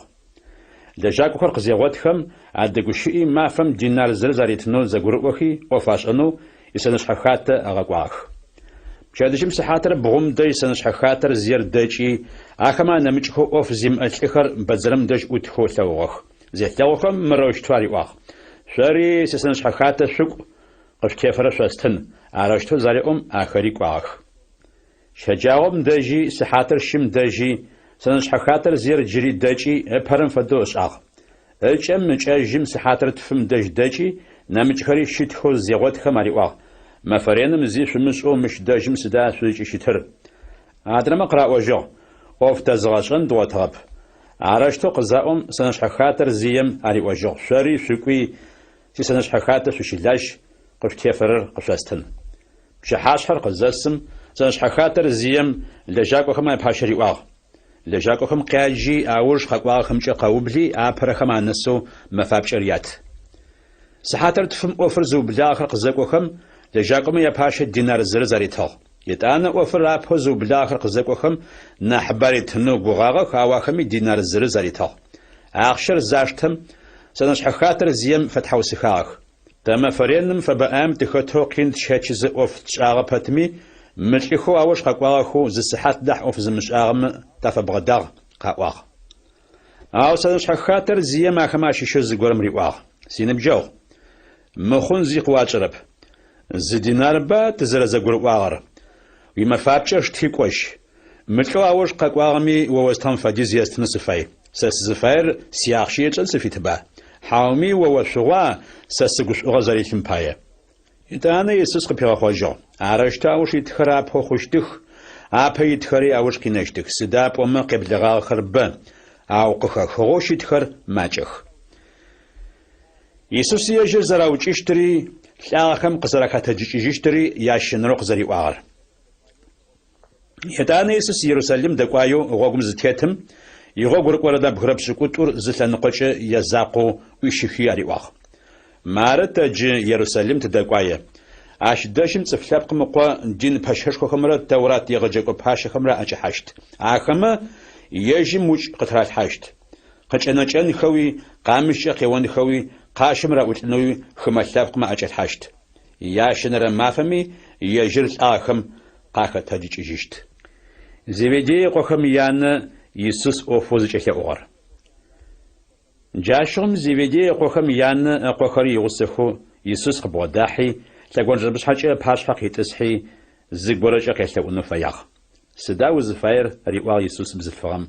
[SPEAKER 1] دجاك وخر قزيغوتخم ادغوشي ما فم دينار زرزاريتنو زغروخي وفاشنو يسنش حخات اغاقواخ شادجم سحاتر بغم دي يسنش حخاتر زير دجي اخما نمچخو اوف زيم الخر بزرم دج اوتخو ثوخ زي ثوخم مروش تواري واخ شاري يسنش حخات شق قف كيفر شاستن اراشتو زاريوم اخري قواخ شجاوم دجي سحاتر شم دجي سنش حخاتر زير جري دجي ابرم فدوش اغ الچم مچ جيم سحاتر تفم دج دجي نمچ خري شيت خو زيغوت خماري واغ مفرينم زي شمسو مش داجم سدا سويش شتر عدرما قرأوجو أوف تزغشن دوتاب عرشتو قزاهم سنش حخاتر زيم علي وجو شري شكوي سنش حخاتر سوشيلاش قف تيفرر قفاستن شحاشحر قزاسم سنش حخاتر زيم لجاكو خما بحشري واغ لجاكو خم قاجي أورش خقواغ خمشي قوبلي آبر خما نسو مفابشريات سحاتر تفهم أوفر زو بلاخر قزاكو خم لجاكو ما يبحش دينار زرزاريتال يتانا أوفر رابو زو بلاخر قزاكو خم نحباري تنو بغاغا خواخمي دينار زرزاريتال أخشر زاشتم سنش حخاتر زيم فتحو سخاغ تما فرينم فبقام تخطو قين تشاتشز أوف تشاغ باتمي ملكيخو أوش خقواغو زي صحات دح أوف زمش آغم تفا بغداغ قاواغ أو سنش حخاتر زيم أخماشي شوز قرم ريواغ سينبجو مخون زي قواجرب زي دينار با تزرزا قرواغر ويما فابشش تيكوش ملكو أوش قاواغمي ووستان فاديز يستن سفاي سس زفاير سياخشي سفيت با حاومي ووشوا سسقش غزاري تنبايا يتانا يسوس قبيغا خوجو عرشتا أوش يتخراب هو خوشتخ آبا يتخري أوش كينشتخ سداب وما قبلغا خربا أو قخا خوش يتخر ماجخ يسوس يجر زراوچ اشتري لاخم قزركاتا جيشتري ياشنرو قزري واغر يتانا يسوس يروساليم دقوايو غوغم زتيتم يغوغر قردا بغرب سكوتور زلانقوچ يزاقو ويشخي اري واغ مارت جي يروساليم تدقوايه اش دشم صفلاب قمقوا دين باشخ خمره تورات يغجقو باش خمره اچ حشت اخما يجي موچ قطرات حشت قچنچن خوي قامش قيوان خوي قاشمرا وتنوي خملاب قما اچ حشت ياشنر مافمي يجر اخم قاخ تجيجشت زيبدي قخم يان يسوس اوفوز چخه اوغر جاشم زيبدي قخم يان قخري يوسخو يسوس قبوداحي تلاقون جربش حاجة باش حقي تسحي زيقبرج أكيد فياغ سداو زفاير ريوال يسوس بزفرام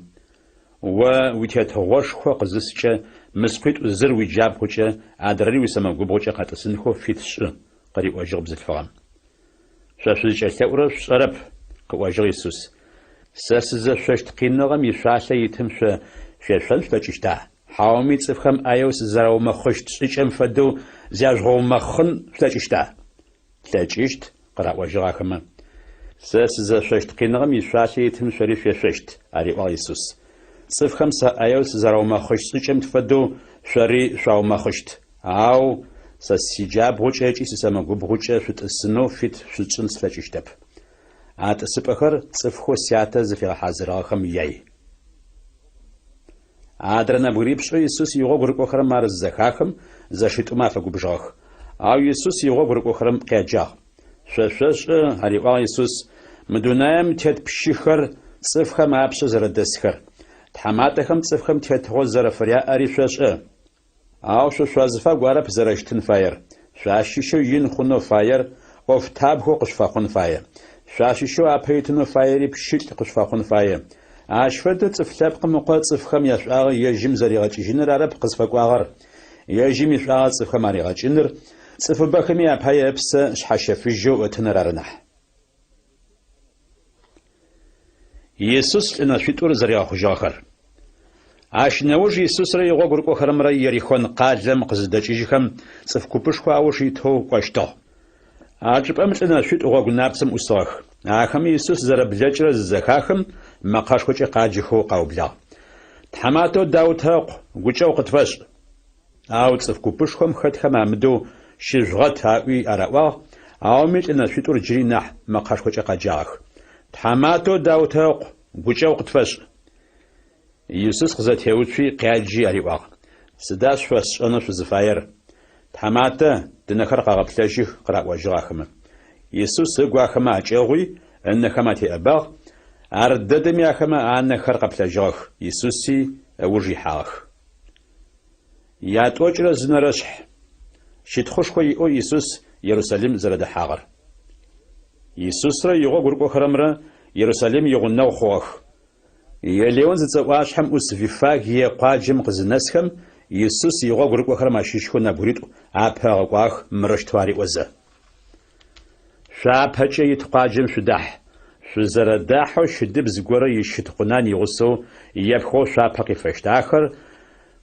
[SPEAKER 1] ويتهت هوش خو قزسچ مسقيت زر ويجاب خوچ ادري وسما غبوچ قاتسن خو فيتش قري واجر بزفرام شاشج تاور شرب واجر يسوس ساسز ششت قينغم يشاشه يتم ششل تشتا حاومي صفخم ايوس زراو مخشت چم فدو زياجو مخن تشتا تلاجيشت قرأ وجرا كمان ساس زاشت قينغم يشاشي يتم شريف يششت علي يسوس صف خمسة أيوس زراو ما خشت سجم تفدو شري شاو ما خشت أو سجاب غوچ سما غوب غوچ شت السنو فيت شتشن سلاجيشتب عاد سبخر صف خو سياته زفير حاضر خم ياي عادرنا بغريبش يسوس يغو غرقو خرم مارز زخاخم زاشيتو ما فغو بجاخ أو يسوس يغو غرقو خرم قيجاخ شش هري يسوس مدونايم تيت بشيخر صفخه ما بش زردسخر تحماتخم صفخم تيت غو زرفريا اري شش أو شو وظيفة غوارب زرشتن فاير شاشيشو ين خونو فاير اوف تاب هو قشفاخون فاير شاشيشو ابيتنو فايري بشيت قشفاخون فاير اشفد صفلاب قمقو صفخم يشاغ يجم زريغاچ جنر عرب قصفقواغر يجم يشاغ صفخم اريغاچ جنر صف بخمي اباي بس شحشفجو وتنرارنح يسوس لنا فيتور زريغا خجاخر عش نوج يسوس ري غوغرقو خرم ري يريخون قادم قزدچيجخم صف كوبشخو اوشي تو قشتو عجب امتنا شيت غوغ نابسم اساخ اخم يسوس زربلچر زخاخم مقاشخوچ قاجخو قاوبلا تحماتو داوتاق غوچو قطفش او صف كوبشخم خدخم امدو شجغت هاوي اراوا او متنا شيتور جرينح مقاشخوچ قاجاخ تحماتو داوتاق غوچو قطفش يسوس قزات هيوتشي قاجي اريواغ سداش فاش انا في زفاير تحماته دنخر قابلتاجي قرا واجراخم يسوس غواخما اجوي ان خماتي اباغ ارددم يا خما ان خر قابلتاجخ يسوسي اوجي حاخ يا توجر زنرش شيت خوش خوي او يسوس يروساليم زرد حاغر يسوس را يغو غرقو خرمرا يروساليم يغنو خوخ يليون زتواش هم اسفيفاك هي قاجم قزنسخم يسوس يغو غرقو خرما شيشخو نبوريت ابا قواخ مرشتواري وزه شابهجي يتقاجم شدح شزرداحو شدب زغورا يشت قنان يغسو يبخو شابقي فشتاخر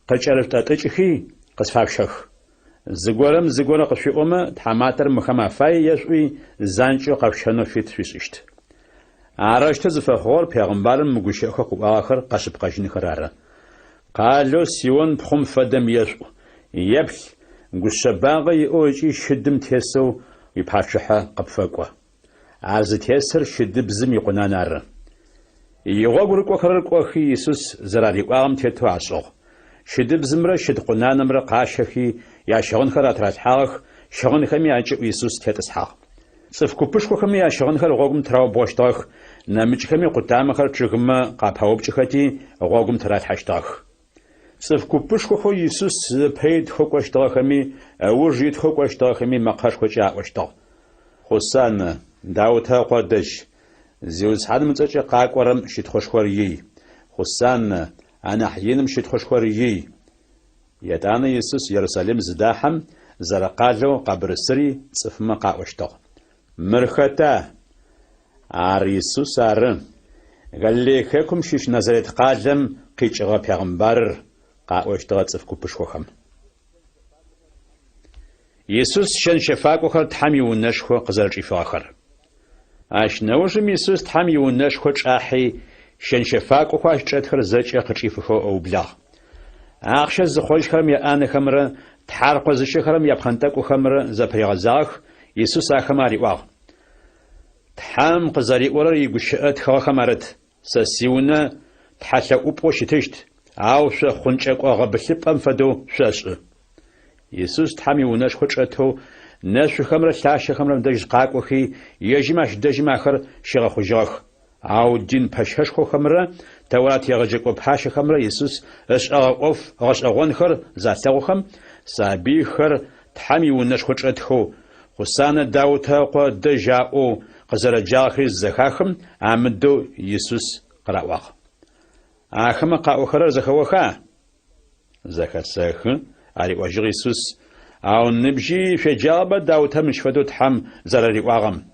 [SPEAKER 1] قچرفت اتچخي قصفافشخ زغورا قشيوما تحماتر مخما فاي يشوي زانچو قفشنو فيت فيشت عرشت زفخور پیغمبرم مگوشخ قواخر قشب قشني خراره قالو سيون بخم فدم يشو يبخ گوشباغي اوجي شدم تيسو يباشحه قبفقوا عز تيسر شدب زم يقنانار يغوغر قخر قخي يسوس زراري قام تيتو عشو شدب زمره شد قنانمره قاشخي يا شغن خرات راتحاخ شغن خمي اجو يسوس تيتسحاخ صف كوبش خمي يا شغن خر غوغم تراو بوشتاخ نمج خمي قدام خر چغما قاپاوب چختی غوغم ترات حشتاخ صف كوبش خو يسوس پيد خو قشتاخ خمي اوجيت خو قشتاخ خمي مقاش خو چا قشتاخ حسن داوتا قدش زيوز حدم تچ قاقورم شيت خوشخوري حسن انا حينم شيت خوشخوري يدانا يسوس يرسالم زداحم زرقالو قبر سري صفما قاوشتو مرختا ار يسوس ار غليكم شيش نظرت قادم قيچغا پیغمبر قاوشتو صف كوبشخوخم يسوس شن شفاقو خر تحمي ونشخو قزرجي فاخر اش نوجم يسوس تحمي ونشخو چاحي شن شفاقو خاش چتخر زچي قچيفخو او بلا اخش زخوش خرم يا ان خمره تحرق زش خرم يا بخنتقو خمره زپريغزاخ يسوس اخماري واغ تحم قزري ورر يغشات خو خمرت سسيونه تحلقو بوشتشت او ش خنچقو غبلپم فدو شش يسوس تحمي ونشخو چتو نشو خمره لاش خمره دج قاقوخي يجماش دجماخر شغخو جاخ او دين پشخش خو خمره تورات يغجقو پاش خمره يسوس اش اغوف غش اغونخر زاتاوخم سابيخر تحمي ونشخو چتخو حسان داوتا قو دجاو قزرجاخي زخاخم عمدو يسوس قراواخ اخم قاوخر زخوخا زخسخ علي وجه يسوس او نبجي في جابه داوتا مش فدو تحم زرري واغم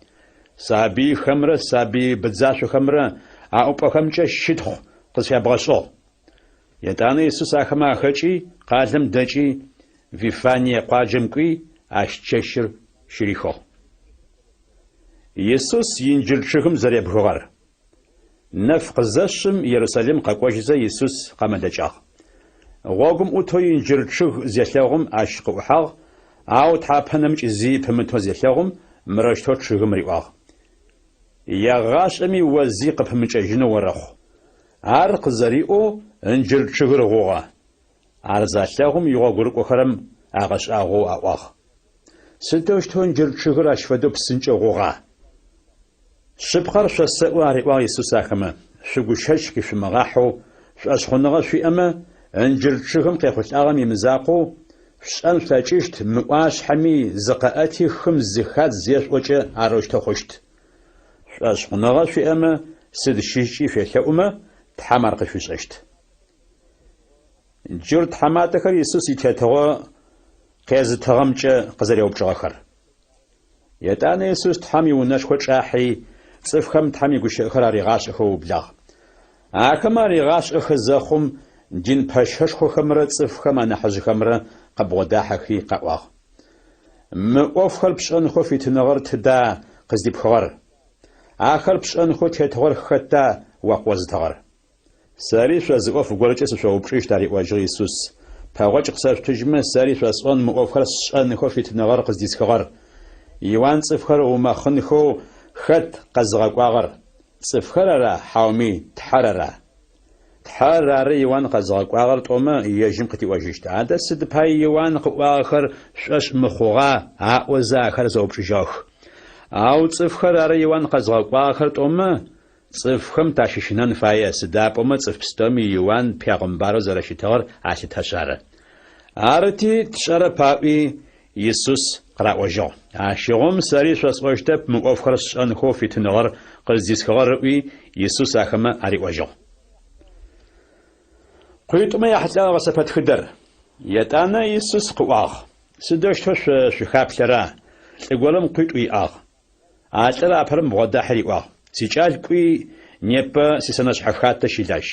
[SPEAKER 1] سابي خمره سابي بزاشو خمره او بخمچه شدخ قصيا بغشو يدانا يسوس اخما خچي قالم دچي فيفاني قاجمقي اشچشر شريخو يسوس ينجلچخم زري بخوغر نفق زشم يرسالم قاقوجزا يسوس قامدچاغ غوغم اوتوي ينجلچخ زيلاغم اشق وحاغ او تحپنمچ زي پمتو زيلاغم مرشتو چغم ريواغ يا غاشمي وزي قپمچجنو ورخ ار قزريو انجلچخ رغوغا ارزاشلاغم يغوغر قخرم اغش اغو اواغ سلتوشتون انجلچخ راشفدو پسنچغوغا شبخر شسو اريوا يسوس اخما شغوشش كفمغاحو شاشخنغا في اما انجلچخم قيخوش اغم يمزاقو شان فاچشت مواش حمي زقاتي خم زخات زيش اوچه اروشت خوشت شاشخنغا في اما سدشيشي في خاوما تحمر قفششت جرد حماتخر يسوس يتتوا قيز تغمچه قزريو بچاخر يدانا يسوس تحمي ونشخو چاحي صفخم تحمي گوشخر ريغاش خو بلاغ اكما ريغاش خزخم دين پشخش خو خمره صفخم انا حج خمره قبوداحخي قواغ مقوف خل بشن خو فيتنغر تدا قزدي بخور اخر بشن خو تتغر ختا وقوز تغر ساري شزقف گولچس شو بچيش داري واجي يسوس پاوچ قصر تجمه ساري شسون مقوف خل شن خو فيتنغر قزدي سخر يوان صفخر وما خنخو خط قزغقاغر صفخرره حومي تحرر يوان قزغقاغر توما يجم قتي واجشت عاد سد باي يوان قواخر شش مخوغا عوزا خر زوبشجاخ او صفخرره يوان قزغقاغر توما صفخم تاششنن فايا سدابوما صفستم يوان پیغمبر زرشتار عشي تشاره ارتي تشاره باوي يسوس قراوجو اشيغم ساري شوسوشتب مقوفخرش ان خوفي تنغر قزيس خغروي يسوس اخما اريوجو قيتما يحتلا وسفت خدر يتانا يسوس قواغ سدشتوش شخابلرا تقولم قيتوي اغ Алъэр апэрым бгъуэдыхьыр иӏуагъ. Си кӏалкӏуи непэ си сэнэщхьэхатэ щилащ.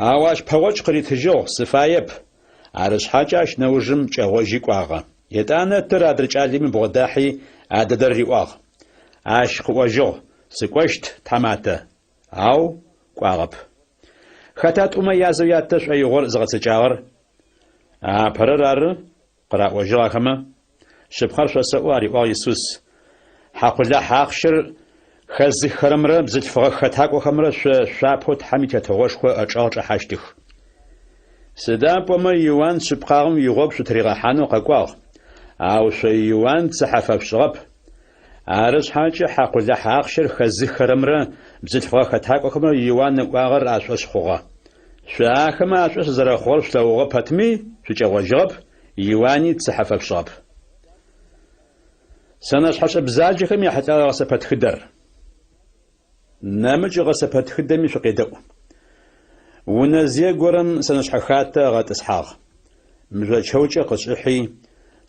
[SPEAKER 1] Ауэ ащ пэгъуэкӏ къритыжыгъ, сыфаеп. Арыщхьэкӏэ ащ нэужым кӏэгъуэжи кӏуагъэ. Етӏанэ тыр адрэ кӏалими бгъуэдыхьи адыдэр иӏуагъ. Ащ къыӏуэжыгъ, сыкӏуэщт тхьэматэ. Ау кӏуагъэп. Хэта тӏумэ язэу ятэ щӏэигъуэр зыгъэцэкӏагъэр? Апэрыр ары къраӏуэжыгъ ахэмэ. Щыпхъэр щосэӏуу ариӏуагъ Исус. Хьэкъулахь ахъшэр хэзыххэрэмрэ бзылъфыгъэ хэтакӏуэхэмрэ шъуапэу Тхьэм и тетэгъуэшхуэ ӏэкӏэгъу кӏыхьэщтых. Сыда пӏомэ Иоанн щыпкъагъым игъуэгу щытригъэхьанэу къэкӏуагъ. Ауэ шъо Иоанн цыхьэфэпщӏыгъэп. Арыщхьэкӏэ хьэкъулахь ахъшэр хэзыххэрэмрэ бзылъфыгъэ хэтакӏуэхэмрэ Иоанн ыӏуагъэр ӏэшӏуэщ хъугъэ. Шъо ахэмэ ӏэшӏуэщ зэрэхъугъэр шъулъэгъугъэ пэтми шъукӏэгъуэжьыгъэп, Иоанни цыхьэфэпщӏыгъэп. Сэнэщхьэщӏэ бзаджэхэм ехьылӏагъэ гъэсэпэ тхыдэр. Нэмыкӏ гъэсэпэ тхыдэми шъукъедэӏу. Унэ зегуэрэм сэнэщхьэхатэ гъэтӏысхьагъ. Мыжъуэчэукӏэ къыщӏыхьи,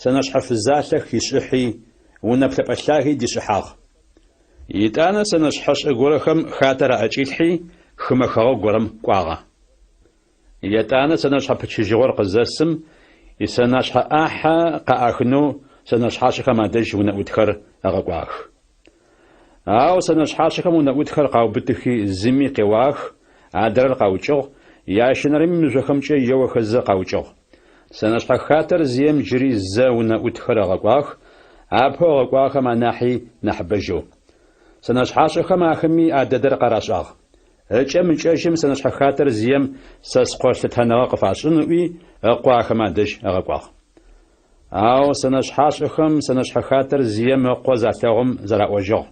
[SPEAKER 1] сэнэщхьэ фызалъэх ищӏыхьи, унэ плъэпӏэлъаги дищӏыхьагъ. Итӏанэ сэнэщхьэщӏэ гуэрэхэм хатэр аӏэкӏилъхьи, хымэхэгъу гуэрэм кӏуагъэ. Етӏанэ сэнэщхьэ пычыжьыгъуэр къызэсым, и сэнэщхьэ ӏахьэ къаӏахыну сэнэщхьащӏэхэм адэжь унэӏутхэр ягъэкӏуах. Ауэ сэнэщхьащӏэхэм унэӏутхэр къаубыдыхи зыми къеуах, адэрэр къаукӏыгъ, я шынэрыми мыжъохэмкӏэ еуэ хэзэ къаукӏыгъ. Сэнэщхьэ хатэр зием джыри зэ унэӏутхэр ягъэкӏуах, апэу ягъэкӏуахэм анахьи нэхъ бэжэу. Сэнэщхьащӏэхэм ахэми адэдэр къаращӏагъ. ыкӏэм-ыкӏэжым сэнэщхьэ хатэр зием сэс кхъуэлъытэнэгъэ къыфащӏынуӏуи ыкъуахэм адэжь ягъэкӏуагъ. Ауэ сэнэщхьащӏэхэм сэнэщхьэ хатэр зием ыкъуэ залъэгъум зэраӏуэжыгъ.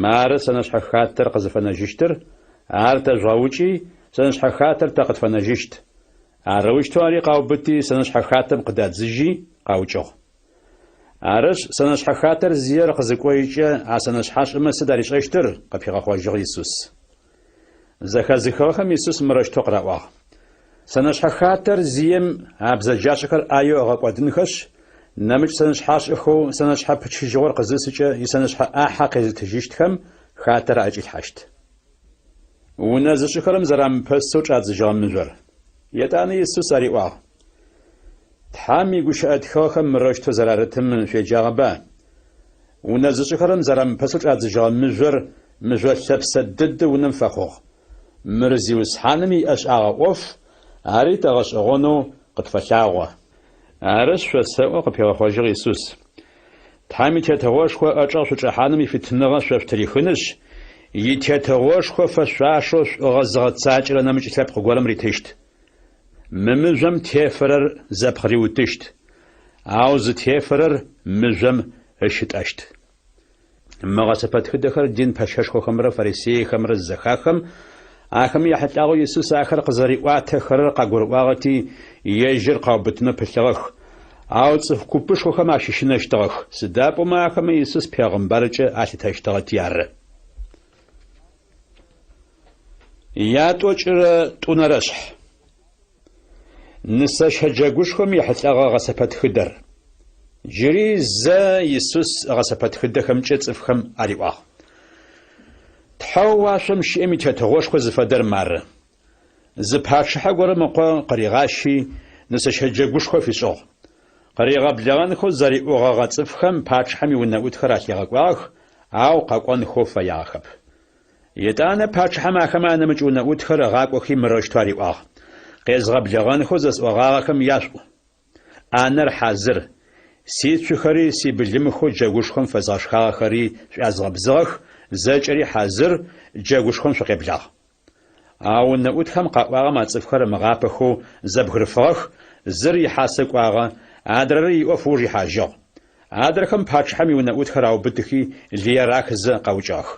[SPEAKER 1] Мары сэнэщхьэ хатэр къызыфэнэжыщтыр, ар тэжъуаукӏи сэнэщхьэ хатэр тэ къытфэнэжыщт. Арыущтэу ари къаубыти сэнэщхьэ хатэм къыдадзыжи къаукӏыгъ. Арыщ сэнэщхьэ хатэр зиер къызыкӏуейкӏэ а сэнэщхьащӏэмэ сыд арищӏэщтыр? Къыпигъэхъуэжыгъ Исус. Зэхэзыхыгъэхэм Исус мырощтэу къраӏуагъ. Сэнэщхьэ хатэр зием а бзаджащӏэхэр ӏаеу ягъэкӏуэдынхэщ, нэмыкӏ сэнэщхьащӏэхэу сэнэщхьэ пычыжьыгъуэр къызысыкӏэ и сэнэщхьэ ӏахьэ къезытыжыщтхэм хатэр аӏэкӏилъхьэщт. Унэ зыщӏыхэрэм зэрамыпэсэу кӏадзыжыгъэ мыжъор. Етӏанэ Исус ариӏуагъ. Тхьэм и гушыӏэ мырощтэу зэрарытым шъуеджагъэба. Унэ зыщӏыхэрэм зэрамыпэсэу кӏадзыжыгъэ мыжъор мыжъо лъэпсэ дыдэ унэм фэхъугъ. Мыр зиусхьаным и ӏэшӏагъэ ӏоф, ари тӏэгъэшӏэгъуэну къытфэлъагъуэ. Арыщ шъосэӏу къыпигъэхъуэжыгъ Исус. Тхьэм и тетэгъуэшхуэ ӏэкӏэгъу шъукӏыхьаным и фитыныгъэ шъофтырихынущ, и тетэгъуэшхуэ фэшъуашэу шӏугъэ зыгъэцакӏэрэ нэмыкӏ лъэпкъ гуэрым ритыщт. Мы мыжъом тефэрэр зэпхъриутыщт, ауэ зытефэрэр мыжъом ышытӏэщт. Мы гъэсэпэ тхыдэхэр дин пэшэшхуэхэмрэ фарисеихэмрэ зэхахэм ахэми ехьылӏагъэу Исус ахэр къызэриӏуатэхэрэр къагурыӏуагъэти, ежьыр къаубытыну пылъыгъэх, ауэ цӏыху гупышхуэхэм ащыщынэщтыгъэх. Сыда пӏомэ ахэмэ Исус пегъымбэркӏэ алъытэщтыгъэти ары. Ятӏокӏырэ тӏунэрэшъхь. Нысэ шэджэгушхуэм ехьылӏагъэ гъэсэпэ тхыдэр. Джыри зэ Исус гъэсэпэ тхыдэхэмкӏэ цӏыфхэм ариӏуагъ. Тхьэу уашъом щыӏэм и тетэгъуэшхуэ зыфэдэр мары. Зы пачыхьэ гуэрым мыкъуэ къригъащи, нысэ шэджэгушхуэ фищӏыгъ. Къригъэблэгъэнхэу зэриӏугъэгъэ цӏыфхэм пачыхьэм и унэӏутхэр алъегъэкӏуагъ, ауэ къэкӏуэнхэу фэягъэхэп. Етӏанэ пачыхьэм ахэмэ анэмыкӏ унэӏутхэр гъакӏуэхи мырощтэу ариӏуагъ. Къезгъэблэгъэнхэу зэсӏуэгъагъэхэм яшӏу. Ӏанэр хьазыр. Ситшъухэри си былымхэу джэгушхуэм фэзгъэшхагъэхэри шъуязгъэбзыгъэх, зэкӏэри хьазыр, джэгушхуэм шъукъеблагъ. А унэӏутхэм къаӏуагъэм а цӏыфхэр мыгъапэхэу зэбгырыфыгъэх, зыр и хьасэ кӏуагъэ, адрэрэ и ӏуэху жихьажьыгъ. Адрхэм пачыхьэм и унэӏутхэр аубыдыхи лиерах зэ къаукӏыгъэх.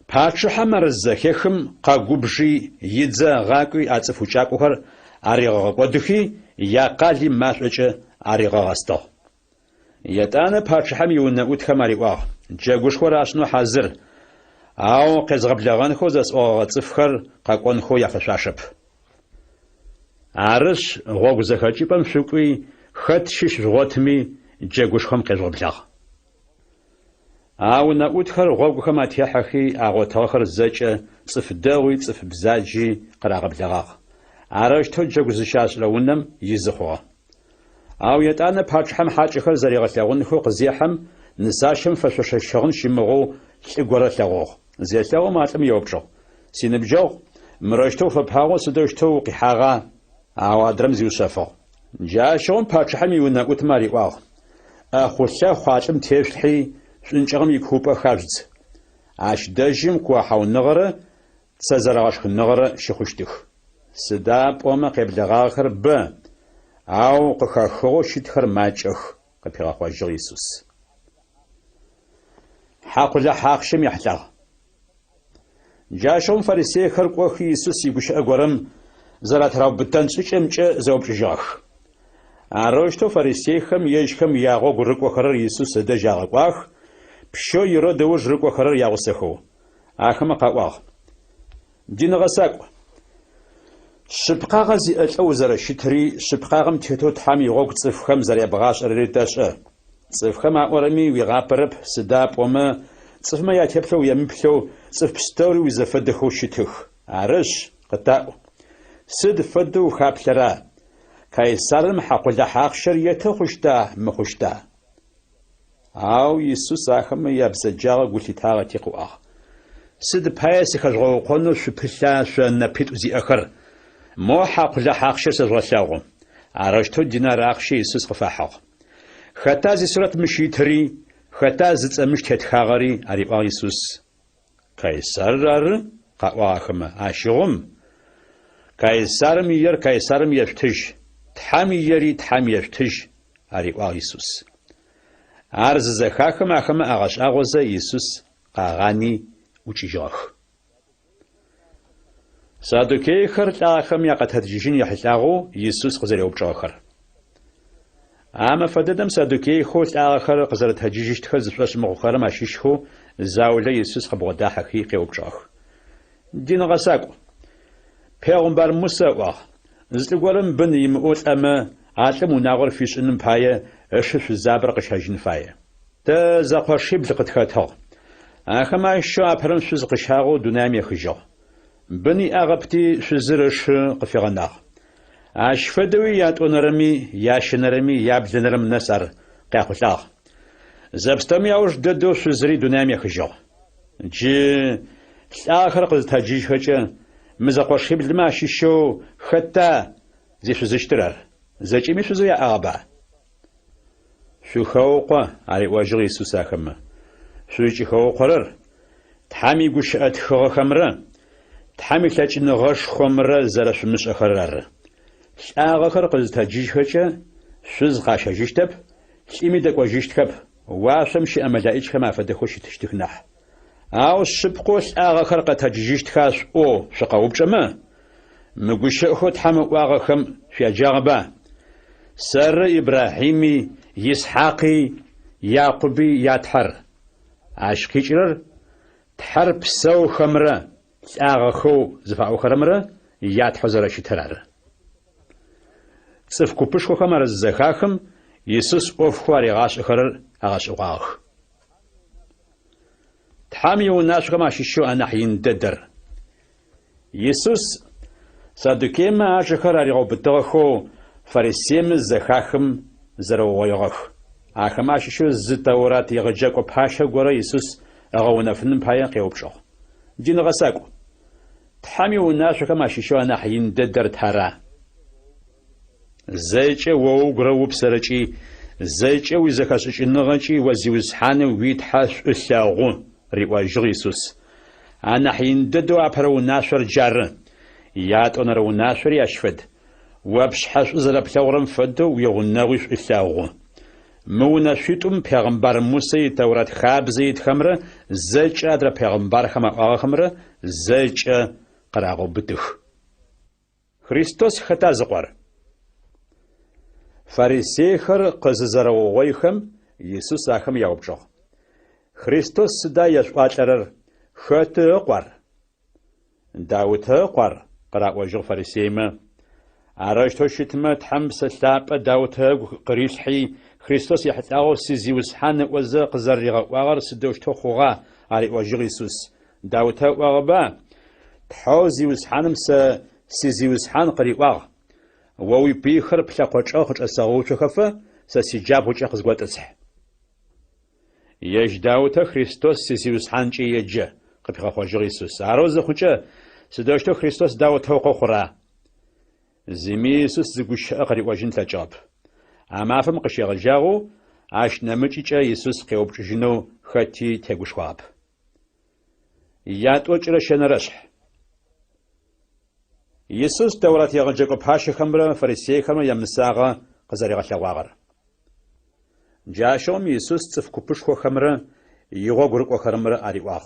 [SPEAKER 1] Пачыхьэм арыззэхехым къагубжи, идзэ гъакӏуи а цӏыху кӏакӏуэхэр аригъэгъэкӏуэдыхи, я къали мащӏэкӏэ аригъэгъэстыгъ. Етӏанэ пачыхьэм и унэӏутхэм ариӏуагъ. Джэгушхуэр ащӏыну хьазыр, ауэ къезгъэблэгъэнхэу зэсӏуэгъэгъэ цӏыфхэр къэкӏуэнхэу яфэшъуашэп. Арыщ гъуэгу зэхэкӏыпӏэм шъукӏуи хэт шыщ жъугъуэтми джэгушхуэм къещӏэблагъ. أو نأوتخر غوغخم أتيحخي أغوتاخر زجة صف داوي صف بزاجي قراغب لغاغ عراجتو جوزشاش لونم يزخوا أو يتانا باتشحم حاجخر زريغة لغنخو قزيحم نساشم فشوششغن شمغو لغورة لغوغ زيتاو ماتم يوبجو سينبجو مرشتو فبهاغو سدوشتو قحاغا أو أدرم زيوسفو جاشون باتشحم يونا أوتماري واغ أخوشا خواتم تيفلحي شنجغم يكوبا خارجز عاش داجم كواحاو النغرة تسازراغاش النغرة شخوشتخ سداب وما قبل غاخر ب أو قخاخو شتخر ماجخ قبل خواجه يسوس حاقل حاقشم يحلغ جاشون فريسي خرق يسوس يقوش أقورم زرات راو بتان سوچمچ زوب جاخ أروشتو فريسي خم يجخم ياغو قرق وخرر يسوس دا جاغواخ بشو يرو دوج رق وخرر ياغسخو آخم قاواخ دين غساق شبقاغ زي الأوزر شتري شبقاغم تيتو تحامي غوك تصفخم زري بغاش ريتاش تصفخم أورمي ويغابرب سداب وما تصفما ياتيبلو يمبلو تصف بستوري ويزفدخو شتخ عرش قطاو سد فدو خابلرا كاي سارم حقل حاقشر يتخشتا مخشتا أو يسوس آخم يابزجاغ قلت تاغ تيقواه سد بايس خجغو قنو شبلا شوان نبيتو زي أخر مو حقل حاقشر سجغساغو عرشتو دينار آخشي يسوس خفاحاغ خطا زي سورة مشيتري خطا زي تسمش تتخاغري عريبا يسوس كاي سارر قاوا آخم آشيغم كاي سارم ير كاي سارم يفتج تحامي يري تحامي يفتج عريبا يسوس عرض زخاخم آخم آغاش آغوزة يسوس قاغاني وچيجاخ سادوكي خرط آخم يقا تدجيجين يحلاغو يسوس قزر يوبجاخر عام فددم سادوكي خوت آخر قزر تدجيجيش تخز فلاش مغخر ماشيشخو زاولة يسوس قبغدا حقيقي وبجاخ دين غساقو پیغمبر موسى واخ زلقورم بن يمؤوت أما عالم وناغر فيش إنم باية أشف الزابر قشاجين فاية تا زاقوشي بلقت خاتها آخما الشو أبرم شوز قشاغو دونامي خجاغ بني أغبتي شوزرش قفغناغ عاش فدوي ياتونرمي ياشنرمي يابزنرم نسر قاقوتاغ زبستمي أوش ددو شوزري دونامي خجاغ جي الآخر قد تاجيش خجا مزاقوشي بلماشي شو خطا زي شوزشترر زي مي شوزو يا أغبا شو خوقة على وجه يسوع خم شو يجي خوقرر تحمي قش أتخو خمرة تحمي تلاقي نغش خمرة زرش مش أخرر آخر قز تجيش هجة شوز قاش جيشتب شيمي دك وجيشتكب واسم شي أملايش خما فدخوش تشتكنح أو الشبقوس آخر قد تجيشتكاس أو شقاوب جما مقش أخو تحمي واغخم في جاغبا سر إبراهيمي يسحاقي يعقوبي ياتحر عشقي جرر تحر بسو خمرة آغاخو زفاو خرمرة ياتحزر شترار صفكو بشكو خمر الزخاخم يسوس أوفخواري غاش أخرر أغاش أغاخ تحامي وناش غما ششو أناحين ددر يسوس صادوكيما أجخر أريغو بتغخو فريسيم الزخاخم زرو غيغخ آخماش شو زتورات يغجاكو باشا غورا يسوس أغونا فنن بايا قيوبشو جين غساكو تحامي وناشو كماشي شو أنا حين ددر تارا زيجي وو غرو بسرجي زيجي ويزكاسوشي نغنشي وزيوزحان ويتحاش أساغون ريواج يسوس أنا حين ددو أبرو ناشر جار يات أنرو ناشر يشفد وابشحاش زرب ثورم فدو ويغناوش إساغون مونا شيتم پیغمبر موسى تورات خاب زيد خمره زيج ادرا پیغمبر خما خمره زيج قراغو بدخ خريستوس خطا زقور فارسي خر قززرو ويخم يسوس اخم يوبجو خريستوس دا يشواترر خط قور داوت قور قراغو جو فارسيما عرشتو شتمت حمس سلاب داوت قريشحي Христос яхтаго сизиусхан уаза qzarriga waqar sidowshto khuga ari wajig Иисус Давта waqba тхауziushanım se siziushan qri waq wowi bixer plaqoç'a xç'asağuçxefe se sijabğuç'a qzgot'ıts Yej Давта Христос siziushanç'i yeje qıpxaxojig Иисус aroz xuç'a sidowshto Христос Давта qoxura Zimi Иисус ziguş'a qri wajin tlaç'ab Amafım qışeğıjağı aş namıç'ıç'a Иисус qeupç'ıjıneu xeti teguşxuab. Yat'oç'ıre şenereşh. Иисус Tevrat yağıcıqı paşıxemre fariseyxemre yamısağa qızarığelheğuağır. Caşom Иисус ts'ıf kupışxoxemre yiğo gurık'oxeremre ari'uağ.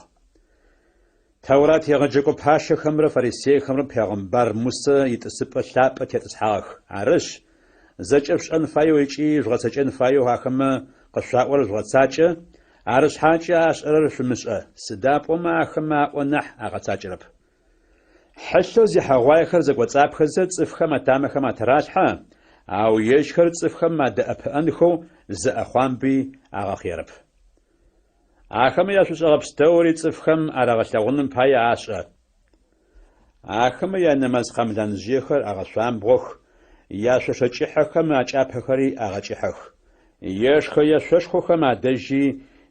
[SPEAKER 1] Tevrat yağıcıqı paşıxemre fariseyxemre Peyğamber Musa yit'ısıp'e lhap'e tet'ıshağıx. Arış Зэкӏэпшӏэн фаеу ыкӏи жгъэцэкӏэн фаеу ахэмэ къэшъуаӏор жгъэцакӏэ, арышъхьакӏэ ашӏэрэр шъумышӏэ, сыдапӏомэ ахэмэ аӏо нахь агъэцакӏэрэп. Хьылъэу зихьэгъуайхэр зэкӏоцӏапхэзэ цӏыфхэм атамэхэм атэралъхьэ, ау ежьхэр цӏыфхэм адэӏэпыӏэнхэу зэӏэхъуамби агъэхъерэп. Ахэмэ яшъушӏэгъэпстэури цӏыфхэм арагъэлъэгъуным пае ашӏэ. Ахэмэ янэмэз къамыланжъыехэр агъэшъуамбгъох, яшъошъэкӏыхьэхэм акӏапэхэри агъэкӏыхьэх. Ешхэ ешъошхохэм адэжьи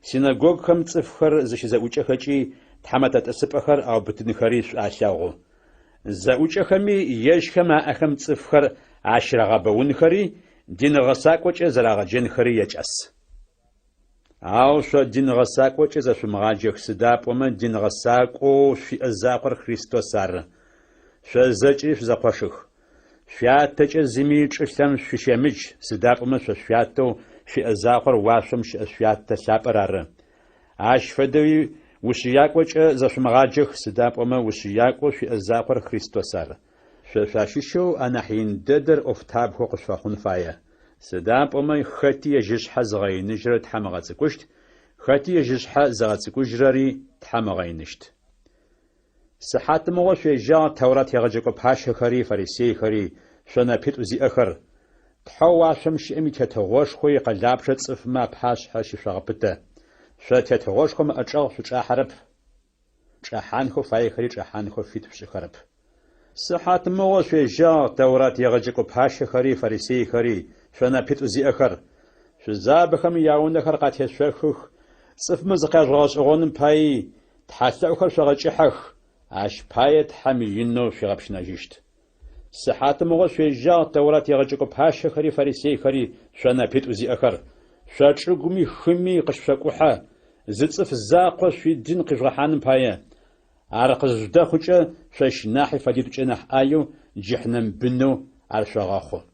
[SPEAKER 1] синагогхэм цӏыфхэр зыщызэӏукӏэхэкӏи тхьэмэтэтӏысыпӏэхэр аубытыныхэри шъуалъэгъу. Зэӏукӏэхэми ежьхэм аӏэхэм цӏыфхэр ащырагъэбэунхэри диныгъэсакӏокӏэ зэрагъэджэнхэри якӏас. Ау шъо диныгъэсакӏокӏэ зэшъумыгъаджэх сыдапӏомэ диныгъэсакӏоу шъуиӏэ закъор Христос ары. Шъо зэкӏи шъузэкъошых. Шъуятэкӏэ зыми чӏылъэм шъущемыдж, сыдапӏомэ шъо шъуятэу шъуиӏэ закъор уашъом щыӏэ шъуятэ лъапӏэр ары. Ащ фэдэуи ушъуякӏокӏэ зэшъумыгъаджэх, сыдапӏомэ ушъуякӏо шъуиӏэ закъор Христос ары. Шъо шъуащыщэу анахь ин дэдэр ӏофтабгъэу къысфэхъун фае. Сыдапӏомэ хэти ежьышъхьэ зыгъэиныжьрэ Тхьэм ыгъэцӏыкӏущт, хэти ежьышъхьэ зыгъэцӏыкӏужьрэри Тхьэм ыгъэиныщт. Сыхьатымыгъо шъуежьагъ Теврат егъэджэгъо пашъэхэри фарисейхэри шъонэпитӏу зиӏэхэр тхьэу уашъом щыӏэми тетэгъошхои къэлапчъэ цӏыфмэ апашъхьэ щышъуагъэпытэ. Шъо тетэгъошхом ӏэчӏэгъу шъучӏахьэрэп. Чӏэхьанхэу фаехэри чӏэхьанхэу фитӏу шӏыхэрэп. Сыхьатымыгъо шъуежьагъ Теврат егъэджэгъо пашъэхэри фарисейхэри шъонэпитӏу зиӏэхэр шъузабэхэм яунэхэр къатешъохых, цӏыфмэ зыкъяжъугъэшӏэгъоным паи тхьэлъэӏухэр шъуагъэкӏыхьэх. Ащ пае Тхьэм инэу шъуигъэпщынэжьыщт. Сыхьатымыгъо шъуежьагъ Теврат егъэджэгъо пашъэхэри фарисейхэри шъонэпитӏу зиӏэхэр шъочӏыгуми хыми къышъокӏухьэ, зы цӏыф закъо шъуидын къижъугъэхьаным пае. Ар къызжъудэхъукӏэ шъощынахьи фэлитӏукӏэ нахь ӏаеу джыхьным бынэу ар шъогъэхъу.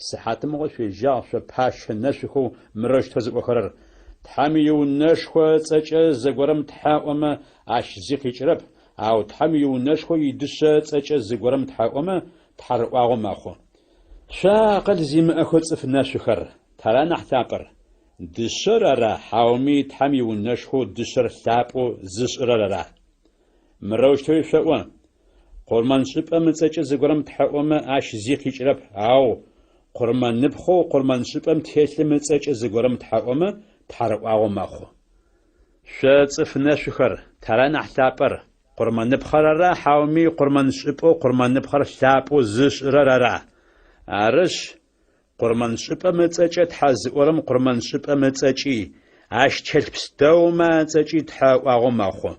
[SPEAKER 1] Сыхьатымыгъо шъуежьагъ шъо пашъэ нэшъухэу мырышътэу зыӏохэрэр Тхьэм иунэшхо цӏэкӏэ зэгорэм тхьаӏомэ ащ зи къикӏырэп. Ау Тхьэм иунэшхо идышъэ цӏэкӏэ зыгорэм тхьаӏомэ тхьэрыӏуагъо мэхъу. Шъо акъыл зимыӏэхэу цӏыф нэшъухэр тэра нахь лъапӏэр. Дышъэр ара, хьауми Тхьэм иунэшхо дышъэр лъапӏэу зышӏырэр ара. Мырэущтэуи шъоӏо. Къурмэн шӏыпӏэм ыцӏэкӏэ зыгорэм тхьаӏомэ ащ зи къикӏырэп. Ау къурмэныпхъэу къурмэн шӏыпӏэм телъым ыцӏэкӏэ зыгорэм тхьаӏомэ тхьэрыӏуагъо мэхъу. Шъо цӏыф нэшъухэр тэра нахь лъапӏэр. Къурмэныпхъэр ара, хьауми къурмэн шӏыпӏэу къурмэныпхъэр лъапӏэу зышӏырэр ара. Арышъ къурмэн шӏыпӏэм ыцӏэкӏэ тхьэ зыӏорэм къурмэн шӏыпӏэм ыцӏэкӏи ащ телъ пстэумэ ыцӏэкӏи тхьэӏуагъо мэхъу.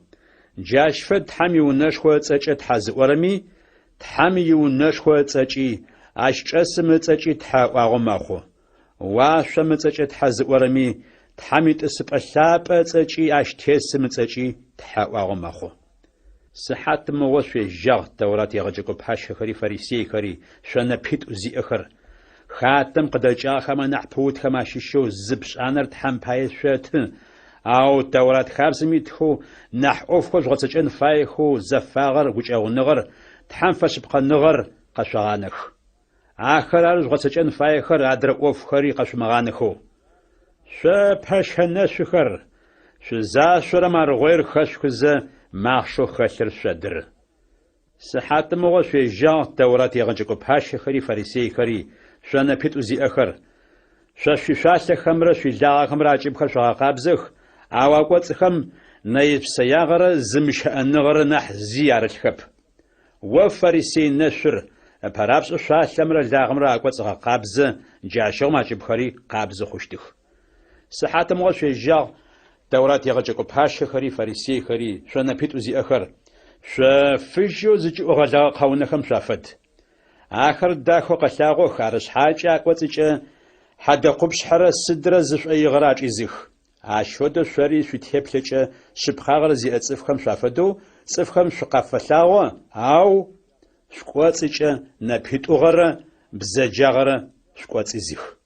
[SPEAKER 1] Джащ фэд Тхьэм иунэшхо ыцӏэкӏэ тхьэ зыӏорэми Тхьэм иунэшхо ыцӏэкӏи ащ чӏэсым ыцӏэкӏи тхьэӏуагъо мэхъу. Уашъом ыцӏэкӏэ тхьэ зыӏорэми Тхьэм итӏысыпӏэ лъапӏэ ыцӏэкӏи ащ тесым ыцӏэкӏи тхьэӏуагъо мэхъу. Сыхьатымыгъо шъуежьагъ Теврат егъэджэгъо пашъэхэри фарисейхэри шъонэпитӏу зиӏэхэр хатэм къыдэкӏагъэхэмэ нахь пыутхэм ащыщэу зы пшӏанэр Тхьэм пае шъоты. Ау Теврат хабзэм итхэу нахь ӏофхэр жъугъэцэкӏэн фаехэу зэфагъэр гукӏэгъуныгъэр Тхьэм фэшъыпкъэныгъэр къэшъуагъанэх. Ахэр ар жъугъэцэкӏэн фаехэр адрэ ӏофхэри къэшъумыгъанэхэу. Шъо пашъэ нэшъухэр шъузашъорэм аргъойр хэшъухызэ махъшэу хэлъыр шъодыр. Сыхьатымыгъо шъуежьагъ Теврат егъэджэгъо пашъэхэри фарисейхэри шъонэпитӏу зиӏэхэр شوالخمرة شولاغخمرة عجبخر شغاقابزخ عواقوتخم نيبسياغرة زمشأنغرة نح زيارتخب وفريسي نشر برابس شوالخمرة لاغمرة عواقوتخ قابز جاشغم عجبخري قابز خشتخ صحاتم غشو جاغ دورات يغجقو باشا خري فريسي خري شو نبيتو زي أخر شو فيجو زيجو غلا قونخم شافد آخر داخو قلاغو خارش حاجة أكواتيجا حدا قبش حرا سدرا زف أي غراج إزيخ عاشودو شواري شو تهبلجا شبخاغر زي أتصفخم شافدو صفخم شقافلاغو أو شكواتيجا نبيتو غرا بزاجاغرا شكواتي زيخ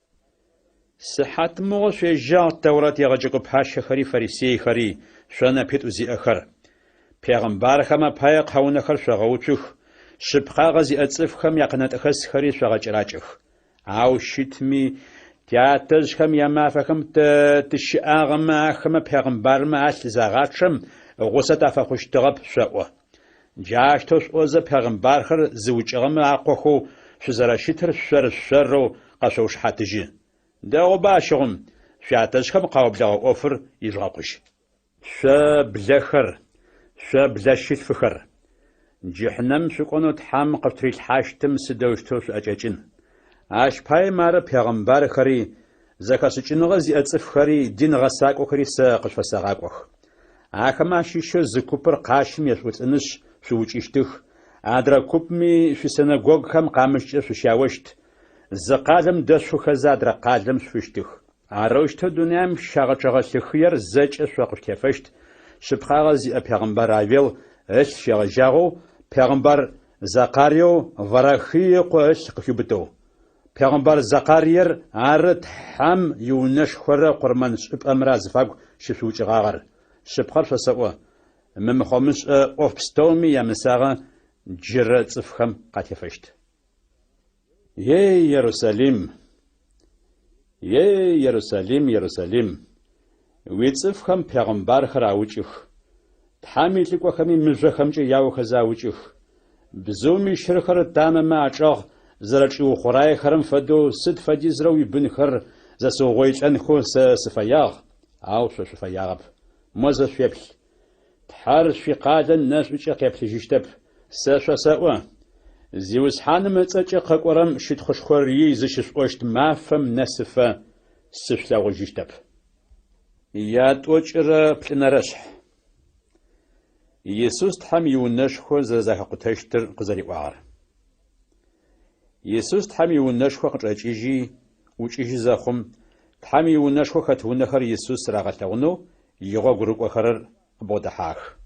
[SPEAKER 1] صحات مغش جاء التوراة يغجق بحاش خري فريسي خري شوانا بيت أزي أخر پیغمبر خما پای قون خر شغوچخ شبخا غزي أتصف خم يقنات أخس خري شغاج راجخ أو شتمي تياتز خم يما فخم تشاغم خم پیغمبر ما أصل زغاتشم غوسة فخوش تغب شقوة جاش توش أوزا پیغمبر خر زوجغم عقوخو شزراشتر شر قشوش حتجي داو باشغم شاتش خم قابل أوفر يزغاقش شبلخر شبلشت فخر جهنم شقونو تحام قفتري الحاشتم سدوشتوش أجاجين عاش باي مار پیغمبر خري زكاسوچين غزي أتصف خري دين غساق وخري ساقش فساقاق وخ آخما شيشو زكوبر قاشم يسوت انش شوچيشتخ آدرا كوبمي شو سنغوغ خم قامشت شو شاوشت زقالم دشو خزادرا قالم شوشتخ عروشتو دنيام شاغچاغا سخير زج شوقش كفشت شبخاغا زي پیغمبر آويل اش شاغجاغو پیغمبر زقاريو ورخي قوش قشبتو پیغمبر زقارير عرت حم يونش خورا قرمان شب امراز فاق شسوچ غاغر شبخار فسقوا ممخومش اوفستومي يمساغا جرة صفخم قاتفشت يرساليم يرساليم ويتصفخم پیغمبر خراوچخ تحامي لكو خمي مجخم جي ياو خزاوچخ بزومي شرخر دامما اچاغ زرچو خوراي خرم فدو سد فديز روي بنخر زسو غويچن خو سفياغ او سفياغ مز شيبل تحار في قادن ناس وچ قيبل جشتب ساشا ساوا زيوس حانم تصچ ققرم شت خوشخوري زشش اوشت مافم نسفه سفلاغ جشتب يا توچر بلنرش يسوس تحم يونش خو ززه قتشتر قزري وار يسوس تحم يونش خو قچيجي وچيجي زخم تحم يونش خو خطونخر يسوس راغتونو يغو غروق خرر بودحاخ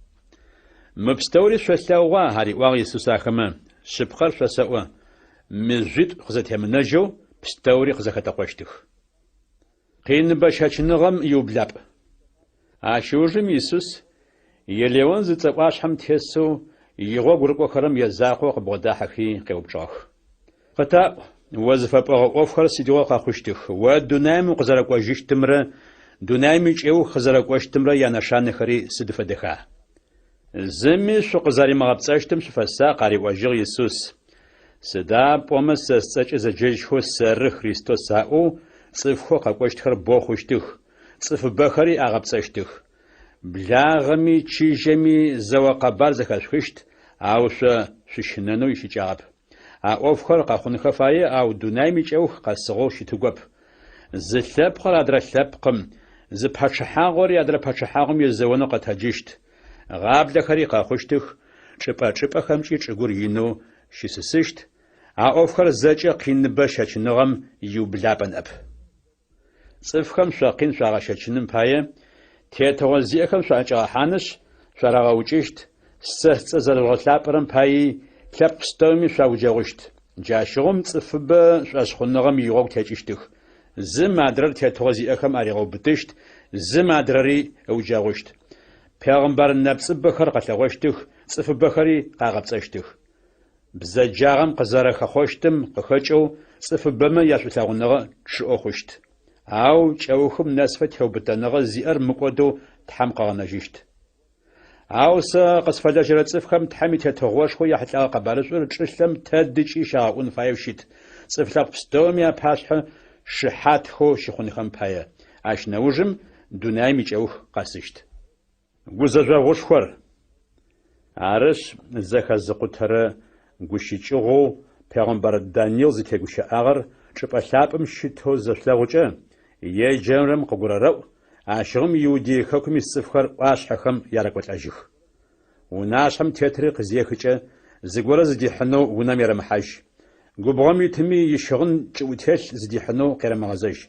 [SPEAKER 1] مبستوري شسلاوا هاري واغ يسوس اخما شبخر شسوا مزيد خزت همنجو بستوري خزخت قشتخ قين بشاچنغم يوبلاب اشوجم يسوس يليون زصقاش حم تسو يغو غرقو خرم يزاقو قبودحخي قوبچاخ قتا وظيفه اوفخر سيدو قخشتخ ودنايم قزرقو جشتمره دنايم چيو خزرقو شتمره يانشان خري سدفدخه زمي شو قزاري مغبصاشتم شفسا قاري واجغ يسوس سدا بومس سچ زجج خو سر خريستوس او صفخو قاقوشتخر بوخوشتخ صف بخري اغبصاشتخ بلاغمي چيجمي زوقبار زخشخشت او ششننو يشجاب اوفخر قاخون خفاي او دونايمي چوخ قسغو شتغوب زلب خر ادرشلبقم زپاچحاغور يادر پاچحاغم يزونو قتاجشت غاب دخري قاخوشتخ چپا خمچي چغور ينو شسسشت اوفخر زچ قينبه شچنغم يوبلابن اب صفخم شاقين شاغشچنم پاي تيتوزيخم شاچا حانش شراغوچشت سهص زلغلابرم پاي كلبستومي شاوجغشت جاشغم صفب شاشخنغم يغوك تاچشتخ زم ادرر تيتوزيخم اريغو بتشت زم ادرري اوجغشت پیغمبر نفس بخر قتلغشتخ صف بخري قاغبصشتخ بزجاغم قزرخ خوشتم قخچو صف بما ياشتاغنغ چوخشت او چوخم نسفت هوبتنغ زير مقودو تحمقغنجشت او س قصفدا جرصفخم تحمي تتغوش خو يحتلا قبارش چشلم تدچي شاون فايوشت صفلق بستوميا پاشح شحات خو شخون خم پايا اش نوجم دنيا ميچوخ قاسشت گوزجا غوشخور عرش زخز قطره گوشيچغو پیغمبر دانیل زتگوش اگر چپلابم شتو زشلاغوچه يه جمرم قغررو اشغم يودي حكم السفخر واشحخم يارقوتاجخ وناشم تيترق زيخچه زغورز ديحنو وناميرم حاج غوبغم يتمي يشغن چوتل زديحنو قرمغزش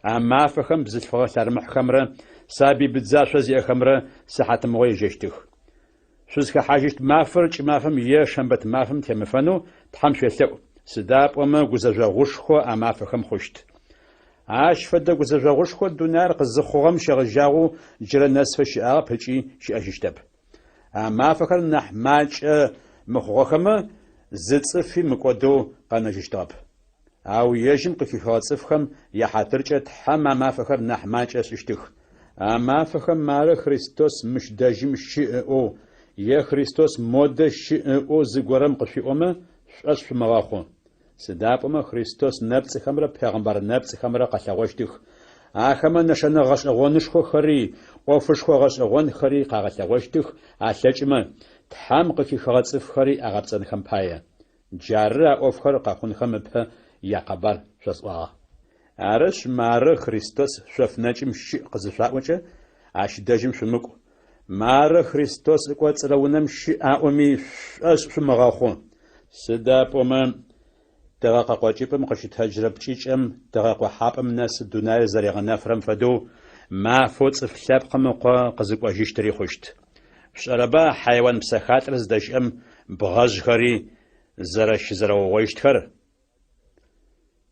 [SPEAKER 1] اما فخم بزلفغ سرمح خمره سابي بتزاش زي خمره صحت موي جشتخ شوزك حاجت مافر چ مافم يه شنبت مافم تمفنو تحمشلو سداب وما غوزجا غوشخو اما فخم خوشت اش فدا غوزجا غوشخو دونار قزخوغم شغجاغو جرا نسفش ا پچي شاششتب اما فخر نحماج مخوخمه زصفي مقودو قناجشتاب او يجم قفي خاصفخم يحاترچت حما فخر نحماج ششتخ اما فخم مار خريستوس مش داجم شئو يه خريستوس مود شئو زغورم قفي اومه شاش مغاخو سدابما خريستوس نبص خمره پیغمبر نبص خمره قلاغشتخ اخما نشنا غش غونشخو خري اوفشخو غش غون خري قاغلاغشتخ اشچما تحم قفي خاصف خري اغبصن خم پايه جاره اوفخر قخون خم په يقبر شسوا ارش مار خريستوس شفناچم شي قزفاوچه اش دجم شمق مار خريستوس قوصلونم شي اومي اش شمغاخو سدابما دغاق قوچيپم قشي تجربچيچم دغاق حابم ناس دوناي زريغنا فرم فدو ما فوت فلاب قمقا قزقواجيشتري خوشت شربا حيوان بسخاطر زدشم بغاجخري زرش زروغويشتخر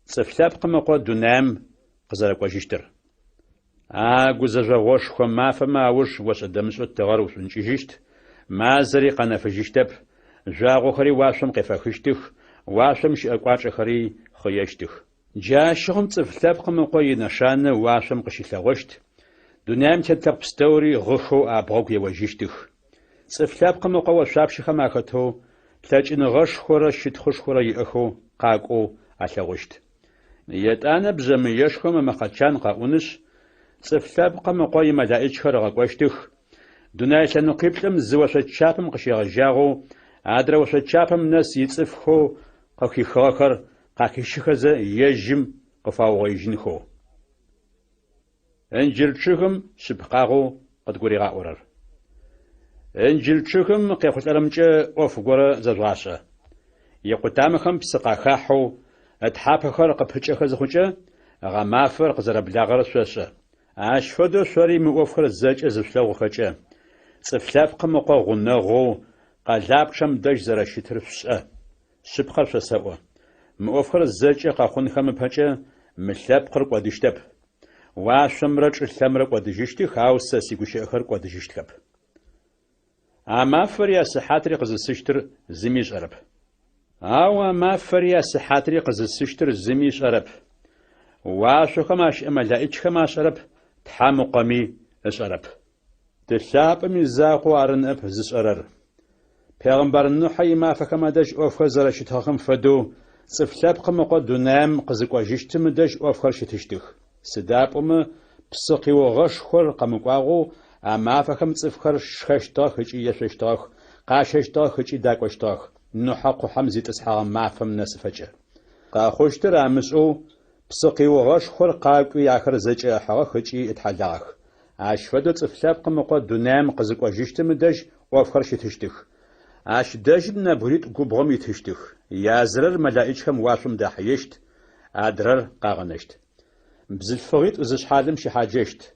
[SPEAKER 1] صفلاب قمقا دونام قزرقواجيشتر غوزجا غوش خو ما فما وش وش دمشو تغار وسنجيشت ما زري قنفجيشتب جاغو خري واشم قفخشتخ واشم شقواچ خري خيشتخ جا شغم صفلاب قمقا ينشان واشم قشيلاغشت دونام تلتق بستوري غخو ابغوك يوجيشتخ صفلاب قمقا وشابش خماختو تلاجن غش خورا شتخش خورا يأخو قاقو أشاغشت يتانا بزم يشخم مخاتشان قاونش صفلاب قمقا يمدائج خرا قوشتخ دوناي سنو قبلم زوشت شابم قشيغ جاغو عدر وشت شابم ناس يتصفخو قاكي خاخر قاكي شخز يجم قفاو غيجنخو انجل شخم شبقاغو قد قوري غاورر انجل شخم قيخوت ألمجة وفقورة زرغاشة يقوتامخم بسقاخاحو اتحابخر قبهجة زخوجة غمافر قزر بلاغر سوسة عاش فدو سوري موفخر الزاج ازفلاغو خجة صفلاف قمقا غنغو قلاب شم داج زراشتر فسأ شبخر فسأو موفخر الزاج قاخون خم بهجة ملاب قرق ودشتب واشم رج الثمرق ودجشتي خاوسة سيقوشي اخرق ودجشتكب اما فريا سحاتري قزسشتر زميش عرب او ما فريا سحاتري قزسشتر زميش عرب واشو خماش اما لايج خماش عرب تحامو قمي اش عرب تشاب من زاقو ارن اب زش عرر پیغمبر نوحي ما فكما داج اوفخر زرشتاخم فدو صفلاب قمقو دونام قزقوا جشتم داج اوفخر شتشتخ سدابم بسقي وغشخر قمقواغو اما فكم صفخر شخشتاخ هجي يششتاخ قاششتاخ هجي داقوشتاخ نحق حمزي تسحا ما فم نسفجه قاخوشتر امسو بسقي وغشخر قاقوي اخر زجي حق هجي اتحلاخ اشفدو صفلاب قمقو دونام قزقوا جشتم داج اوفخر شتشتخ اش داج نبريت قبغم يتشتخ يازرر ملائكهم واشم داحيشت ادرر قاغنشت بزلفغيت ازش حالم شي حاجشت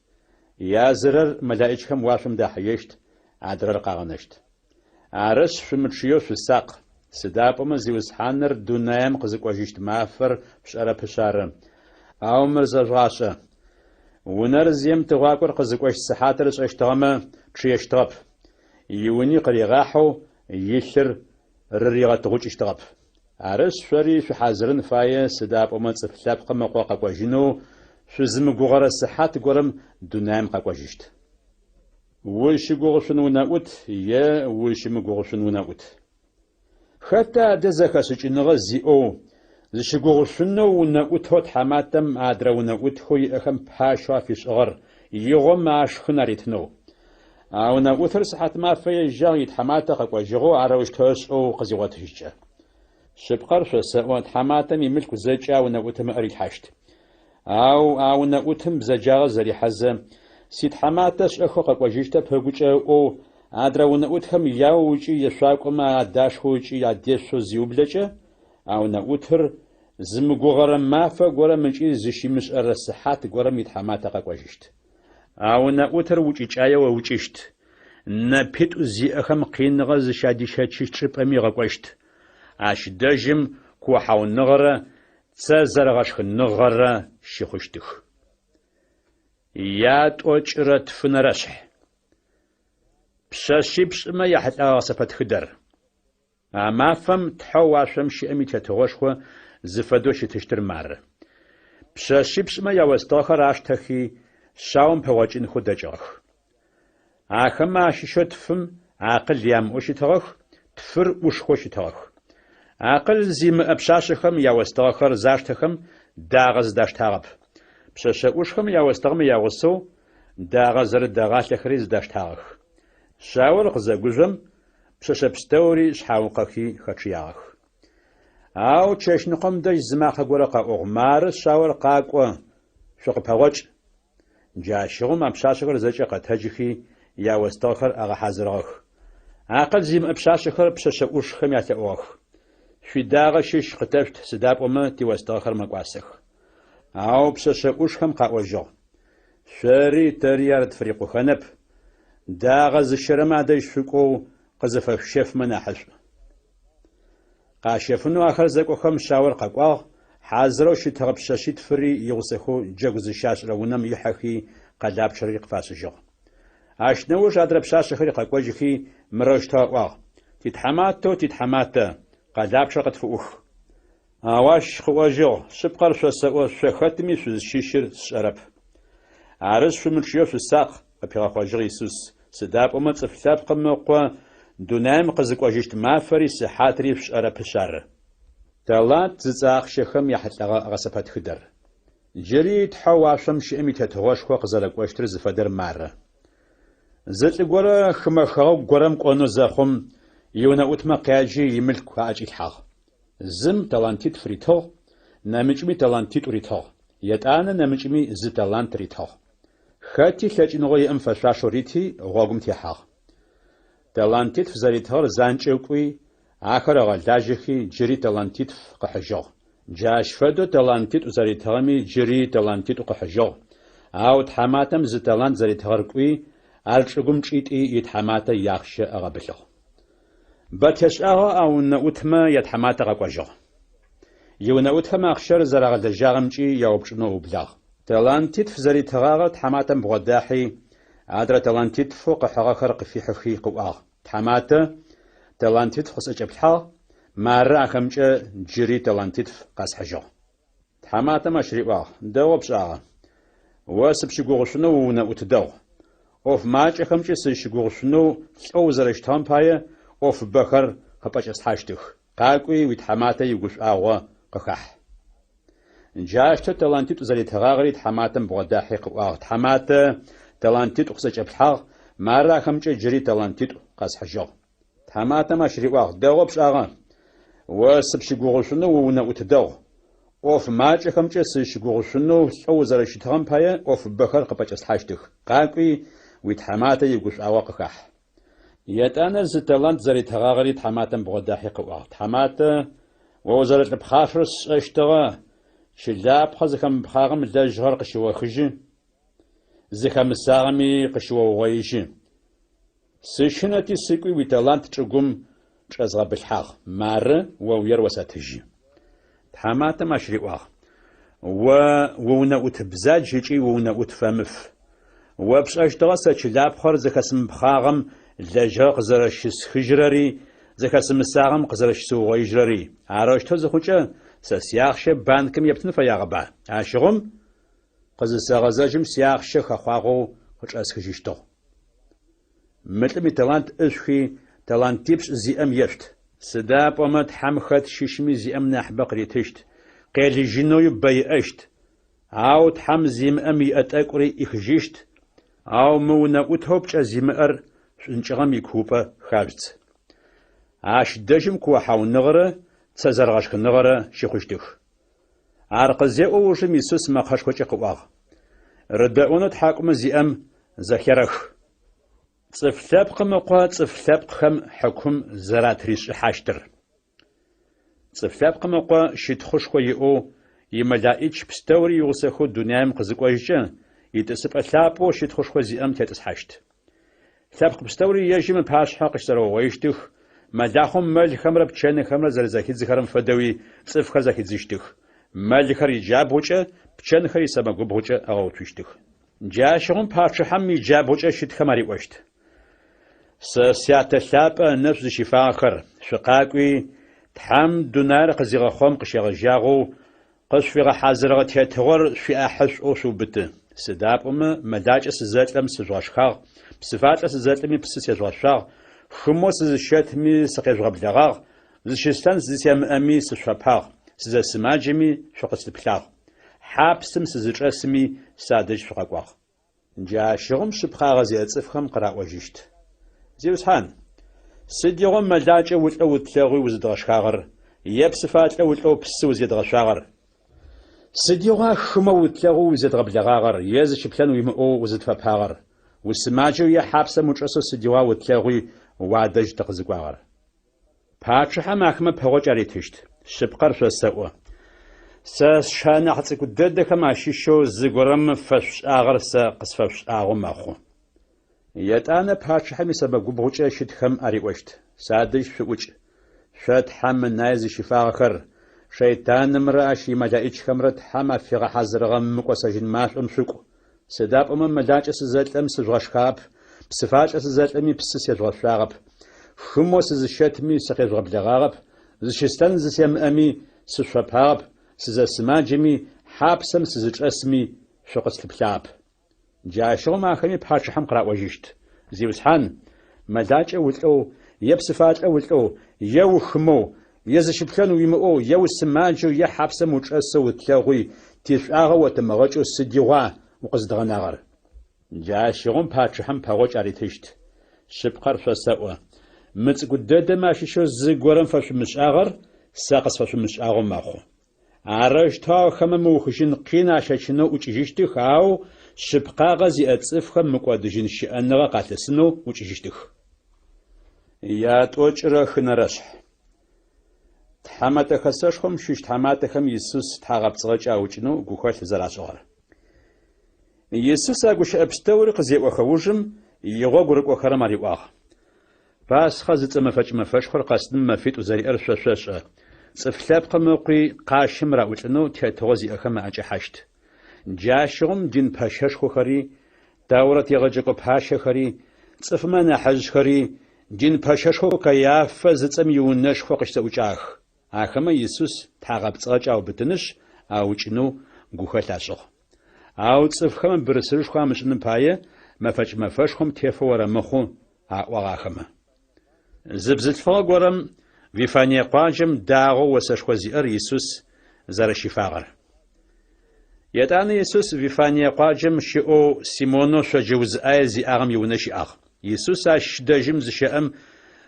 [SPEAKER 1] يازرر ملائكهم واشم داحيشت ادرر قاغنشت عرس شمتشيو في الساق سدابما زيوز حانر دونايم قزقواجيشت مافر بشارة بشارة او مرزاجاشا ونرزيم تغاقر قزقواش سحاترش اشتغم تشيشتغب يوني قريغاحو يشر رريغة تغوش اشتغب عرس شوري في حازرن فايا سدابما تسفلاب قمقوا قاقواجينو شزم غوغر الصحات غورم دونايم قاقواجيشت وش غوغشن وناوت يا وش مغوغشن وناوت حتى دزكا سچنغ زيو زشجوغشنو ونقوتو تحماتم عدرا ونقوتو يأخم بحاشوا في شغر يغم عشخنا ريتنو أو نقوتر صحت ما في جاي يتحماتا قاقوا جغو عروش توسعو قزيوات هجا شبقر شو سأوان تحماتم يملكو زجا ونقوتم أريد حاشت أو نقوتم بزجاغ زري حزم سيت حماتش أخو قاقوا جيشتا بهجوشا أو عدرا ونقوتهم ياوجي يشاقو ما داشوجي ياديشو زيوبلجا أو نقوتر زمجوغرا ما فجورا منشي زشي مش الرسحات جورا ميتحماتا قاقواجشت أو نقوتر وجيجايا ووجيشت نبيت زي أخم قين غز شادي شاتشي تشرب أمي قاقواجت عش دجم كوحاو النغرة تسازر غشخ النغرة شيخوشتخ يات أوجرت فنرشح بشاشي بشما يحت أغسفت خدر أما فم تحوى شمشي أمي تتغشخو زفدوش تشتر مار بشاشي بشما يوستاخر عشتخي شاوم بواجين خودجاخ آخم عشيشو تفم عقل يام اوشي تغخ تفر وشخوشي تغخ عقل زيم أبشاشخم يوستاخر زاشتخم داغز داشتاغب بشاشا وشخم يوستاغم يوسو داغزر داغاشتخريز داشتاغخ شاور قزاقوزم بشاشا بستوري شحاوقخي خاتشياغخ أو تشنقم داش زماخ غورقا أغمار شاور قاقوا شوق بهوج جاشغم أبشاشخر زجا قتاجخي يا وستاخر أغا حازرغخ عقل زيم أبشاشخر بشاشا وشخم يتأوغخ في داغ شيش قتفت سداب أما تي وستاخر مقواسخ أو بشاشا وشخم قاوجو شاري تريار تفريقو خنب داغ زشرما داش فيكو قزفف شيف مناحش قاشفنو آخر زكو خم شاور قاقواغ حازرو شي تغبشاشي تفري يغسخو جاگوز شاش رونم يحخي قلاب شريق فاسجو عشنوش عدر بشاش خري قاقواجخي مروش تاقواغ تتحماتو قلاب شرقت فوخ آواش خواجو سبقر شوساقو شختمي شوز شيشر شرب عرز شو مرشيو شو ساق أبيغا خواجر يسوس سداب أمت سفلاب قمقوا دونام قزق واجشت مافري سحاتري فش أرى بشار تالات زاق شخم يحتلغا غسفت خدر جري تحوا شمش أمي تتغوش خو قزلق واشتر زفدر مارة زت غورا خمخاو غورم قونو زخم يونا أتما قاجي يملك واجي الحاغ زم تلانتيت فريتو نامجمي تلانتيت وريتو يتانا نامجمي زي تلانت ريتو خاتي خاج نغوي أنفشاشو ريتي غوغم تيحاغ تلانتيت فزاريتهر زانچوكوي آخر غالداجخي جري تلانتيت قحجو جاش فدو تلانتيت وزاريتهرمي جري تلانتيت قحجو أو تحماتم زي تلانت زاريتهركوي ألشغم چيتي يتحماتا ياخش أغابلو باتشاغا أو نأوتما يتحماتا غاقواجو يونا أوتما أخشر زراغ دجاغمچي يوبشنو بلاغ تلانتيت فزاريتهر تحماتم بغداحي عادرا تلانتيت فوق حغا خرق في حخي قواغ تحماتا تلانتيت خص اجبتها مارا خمجة جري تلانتيت قاس حجو تحماتا مشري واغ دو بشاغا واسب شغوغشنو ونأوتدو اوف ماج خمجة سيشغوغشنو او زرشتان بايا اوف بخر خباش اسحاشتخ قاقوي ويتحماتا يقوش آغوا قخح جاشتا تلانتيت زريتها غري تحماتا بغداحي قواغ تحماتا تلانتيت قصج أبحاغ مارا خمجة جري تلانتيت قاس حجو تحماتا مشري واغ داغو بشاغا واسب شغوغشنو ونأوتدو اوف ماج خمجة سيشغوغشنو او زرشتان بايا اوف بخر خباش اسحاشتخ قاقوي ويتحماتا يقوش آغوا قخح يتانا زتلانت زريتها غري تحماتا بغداحي قواغ تحماتا ووزارت بخافرس اشتغا شلاب خزكم بخاغم داجهر قشوا خجي زخم الساغمي قشوا وغيشي سيشنتي سيكوي ويتالانت تشغم تشازغا بالحاغ مار ووير وساتجي تحماتا ماشري واغ وونا وتبزاج هيجي وونا وتفامف وبشاش دراسة شلاب خور زخسم بخاغم داجهر قزرش خجرري زخسم الساغم قزرش سوغيجرري عراشتو زخوجا سياخش بانكم يبتن فياغبا عاشغم قز ساغزاجم سياخش خخواغو خش اسخجيشتو متلمي تلانت اشخي تلانتيبش زي ام يشت سداب ومت حمخت شيشمي زي ام نحبق ريتشت قيلجينو بيأشت أو تحم زيمأم أتأكري إخجيشت أو مونا أتهبش زيمأر شنشغم يكوبا خابت عاش دجم كوحاو نغرة تسازرغاش نغرة شيخوشتخ عرقزيقو وشم يسوس ما خشوش قواغ رداؤنا تحاكم زيام زخيرخ صفلابق مقوى صفلابق خم حكم زرات ريش حاشتر صفلابق مقوى شتخوش خويئو يملائيش بستوري يغسخو دنيايم قزقواججان يتسب أثابو شتخوش خو زيام تيتس حاشت ثابق بستوري يجم باش حاق اشترو ويشتخ مداخم مال خمرة بچان خمرة زرزاكيد زخرم فدوي صف خزاكيد زيشتخ مال خري جاب وچه بچان خري سبقو بوچه اغاو توشتخ جاشغم باش حمي جاب وچه شتخ ماري وشت سيات ثاب نفس شفاء خر شقاقوي تحم دونار قزيغ خوم قشيغ جاغو قشفيغ حازرغ تيتغور في أحس أوشو بت سداب مداج سزاتلم سجواشخاغ بصفات سزاتلمي بسس يجواشخاغ خمو سزشتمي سقيجغ بلغاغ زشستان زيسيام أمي سشفاباغ سزاسماجمي شقس بلاغ حابسم سزجرسمي سادج شقاقواغ جا شغم شبخاغ زياتسفخم قراء وجيشت زيوسحان سديغم مداج أول تلاغي وزدغشخاغر يبصفات أول بسو زيدغشاغر سديغا خمو تلاغو زدغبلغاغر يزش بلانو يمؤو وزدفاباغر والسماجو يحابسه مجرسو سديغا وتلاغي وادج تقزقواغر باتشحا ماكما بهوج عليتشت شبقر شوساؤه سشانا حتى كددك ماشيشو زغرم فش اغر قصفش اغو ماخو يتانا باتشحا مسبقو بوجه شتخم اريوشت سادج شوج شت حم نايز شفاخر شيطان مراشي مدائج خمرت حما في حزرغم مقوسجن ماشم شكو سداب مداج سزلم سجواشخاب بصفات سزلمي بسس يجواشغاب خمو سزشتمي سقيجغب لغاب زشستان زسيم امي سشفاباب سزسماجمي حابسم سزجرسمي شقس البلاب جاشو ما خمي بحاش حم قراء وجيشت زيوسحان مداج اولو يبصفات اولو يو خمو يزشبلانو يمؤو يو السماجو يحابسم وجرسو وتلاغوي تيشاغا وتمغجو سديغا وقصدغناغر جاشغم باتشحم باغوش عريتشت شبقر فساؤه متقدد ماشيشو زغورم فش مشاغر ساقس فش مشاغو ماخو عرجتا خممو خشين قينا شاشنو وچيشتي خاو شبقاغا زياتصف خم مقودجين شانغا قاتسنو وچيشتي يا توچره خنرش تحمات خسشخم شش تحمات خم يسوس تاغبصغچ اوچنو غوخل زراشغر يسوس اغوش ابستوري قزيو خوجم يغو غرقو خرماري واغ باس خازت مفاش خر قاسن مفيت وزري ارششش صفلاب قمقي قاشم راوچنو تيتوزي اخم اجحشت جاشغم دين باشش خوري داورت يغجقو باش خري صفمن حج خري دين باشش خو كياف زصم يونش خو قشت اوچاخ اخم يسوس تاغبصغاو بتنش اوچنو غوخلاشو او صفخم برسرش خو مشن بايه مفاش خم تيفورا مخو اواغاخم زبزت فاغورم ويفاني قاجم داغو وسشخوزير يسوس زرشفاغر يتان يسوس ويفاني قاجم شئو سيمونو شجوز ايزي اغم يونشي اغ يسوس اش دجم زشام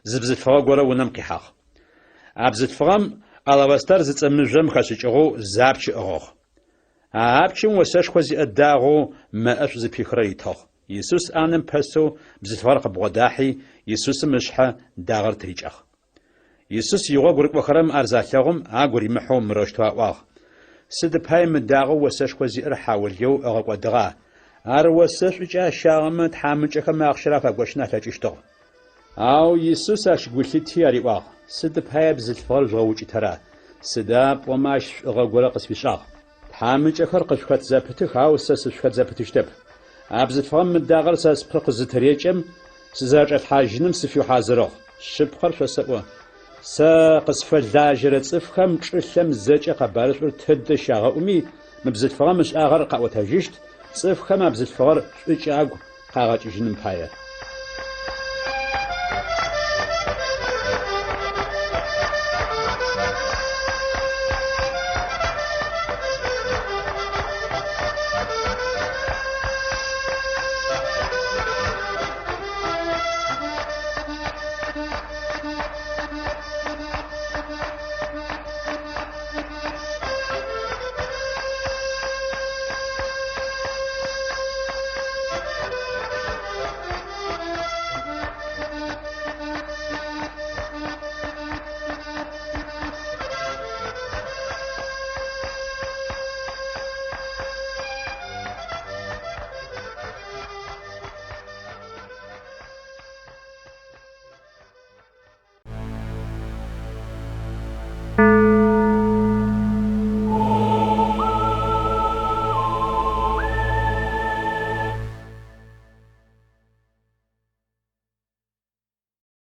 [SPEAKER 1] زبزت فاغورا ونم قحاغ ابزت فغم الاوستر زصمجم خشچغو زابچ اغ ابچم وسشخوزي داغو ما اش زبيخريتو يسوس انم بسو بزتفرق بغداحي يسوس مشحه داغر تريجخ يسوس يغو غرق بخرم ارزاخيغم اغوري محو مرشتوا واغ سد بايم داغو وسشخوزي ارحاول يو اغق ودغا ار وسشجا شاغم تحامچ خما اخشراف غوشنا تاچشتو او يسوس اش غولتي اري واغ سد باي بزتفر جووچ ترا سدا بوماش اغغورا قسبيشاغ تحامچ خرقش خت زپتخ او سسش خت زپتشتب ابزت فهم الداغر ساس برقز تريجم سزاج حاجنم سفيو حاضره شبخر فسوا ساقس فلاجر صفخم تشلم زاج قبارش تد شاغ امي مبزت فهم مش اغر قوتاجشت صفخم ابزت فغر اجاغ قاغاج جنم بايه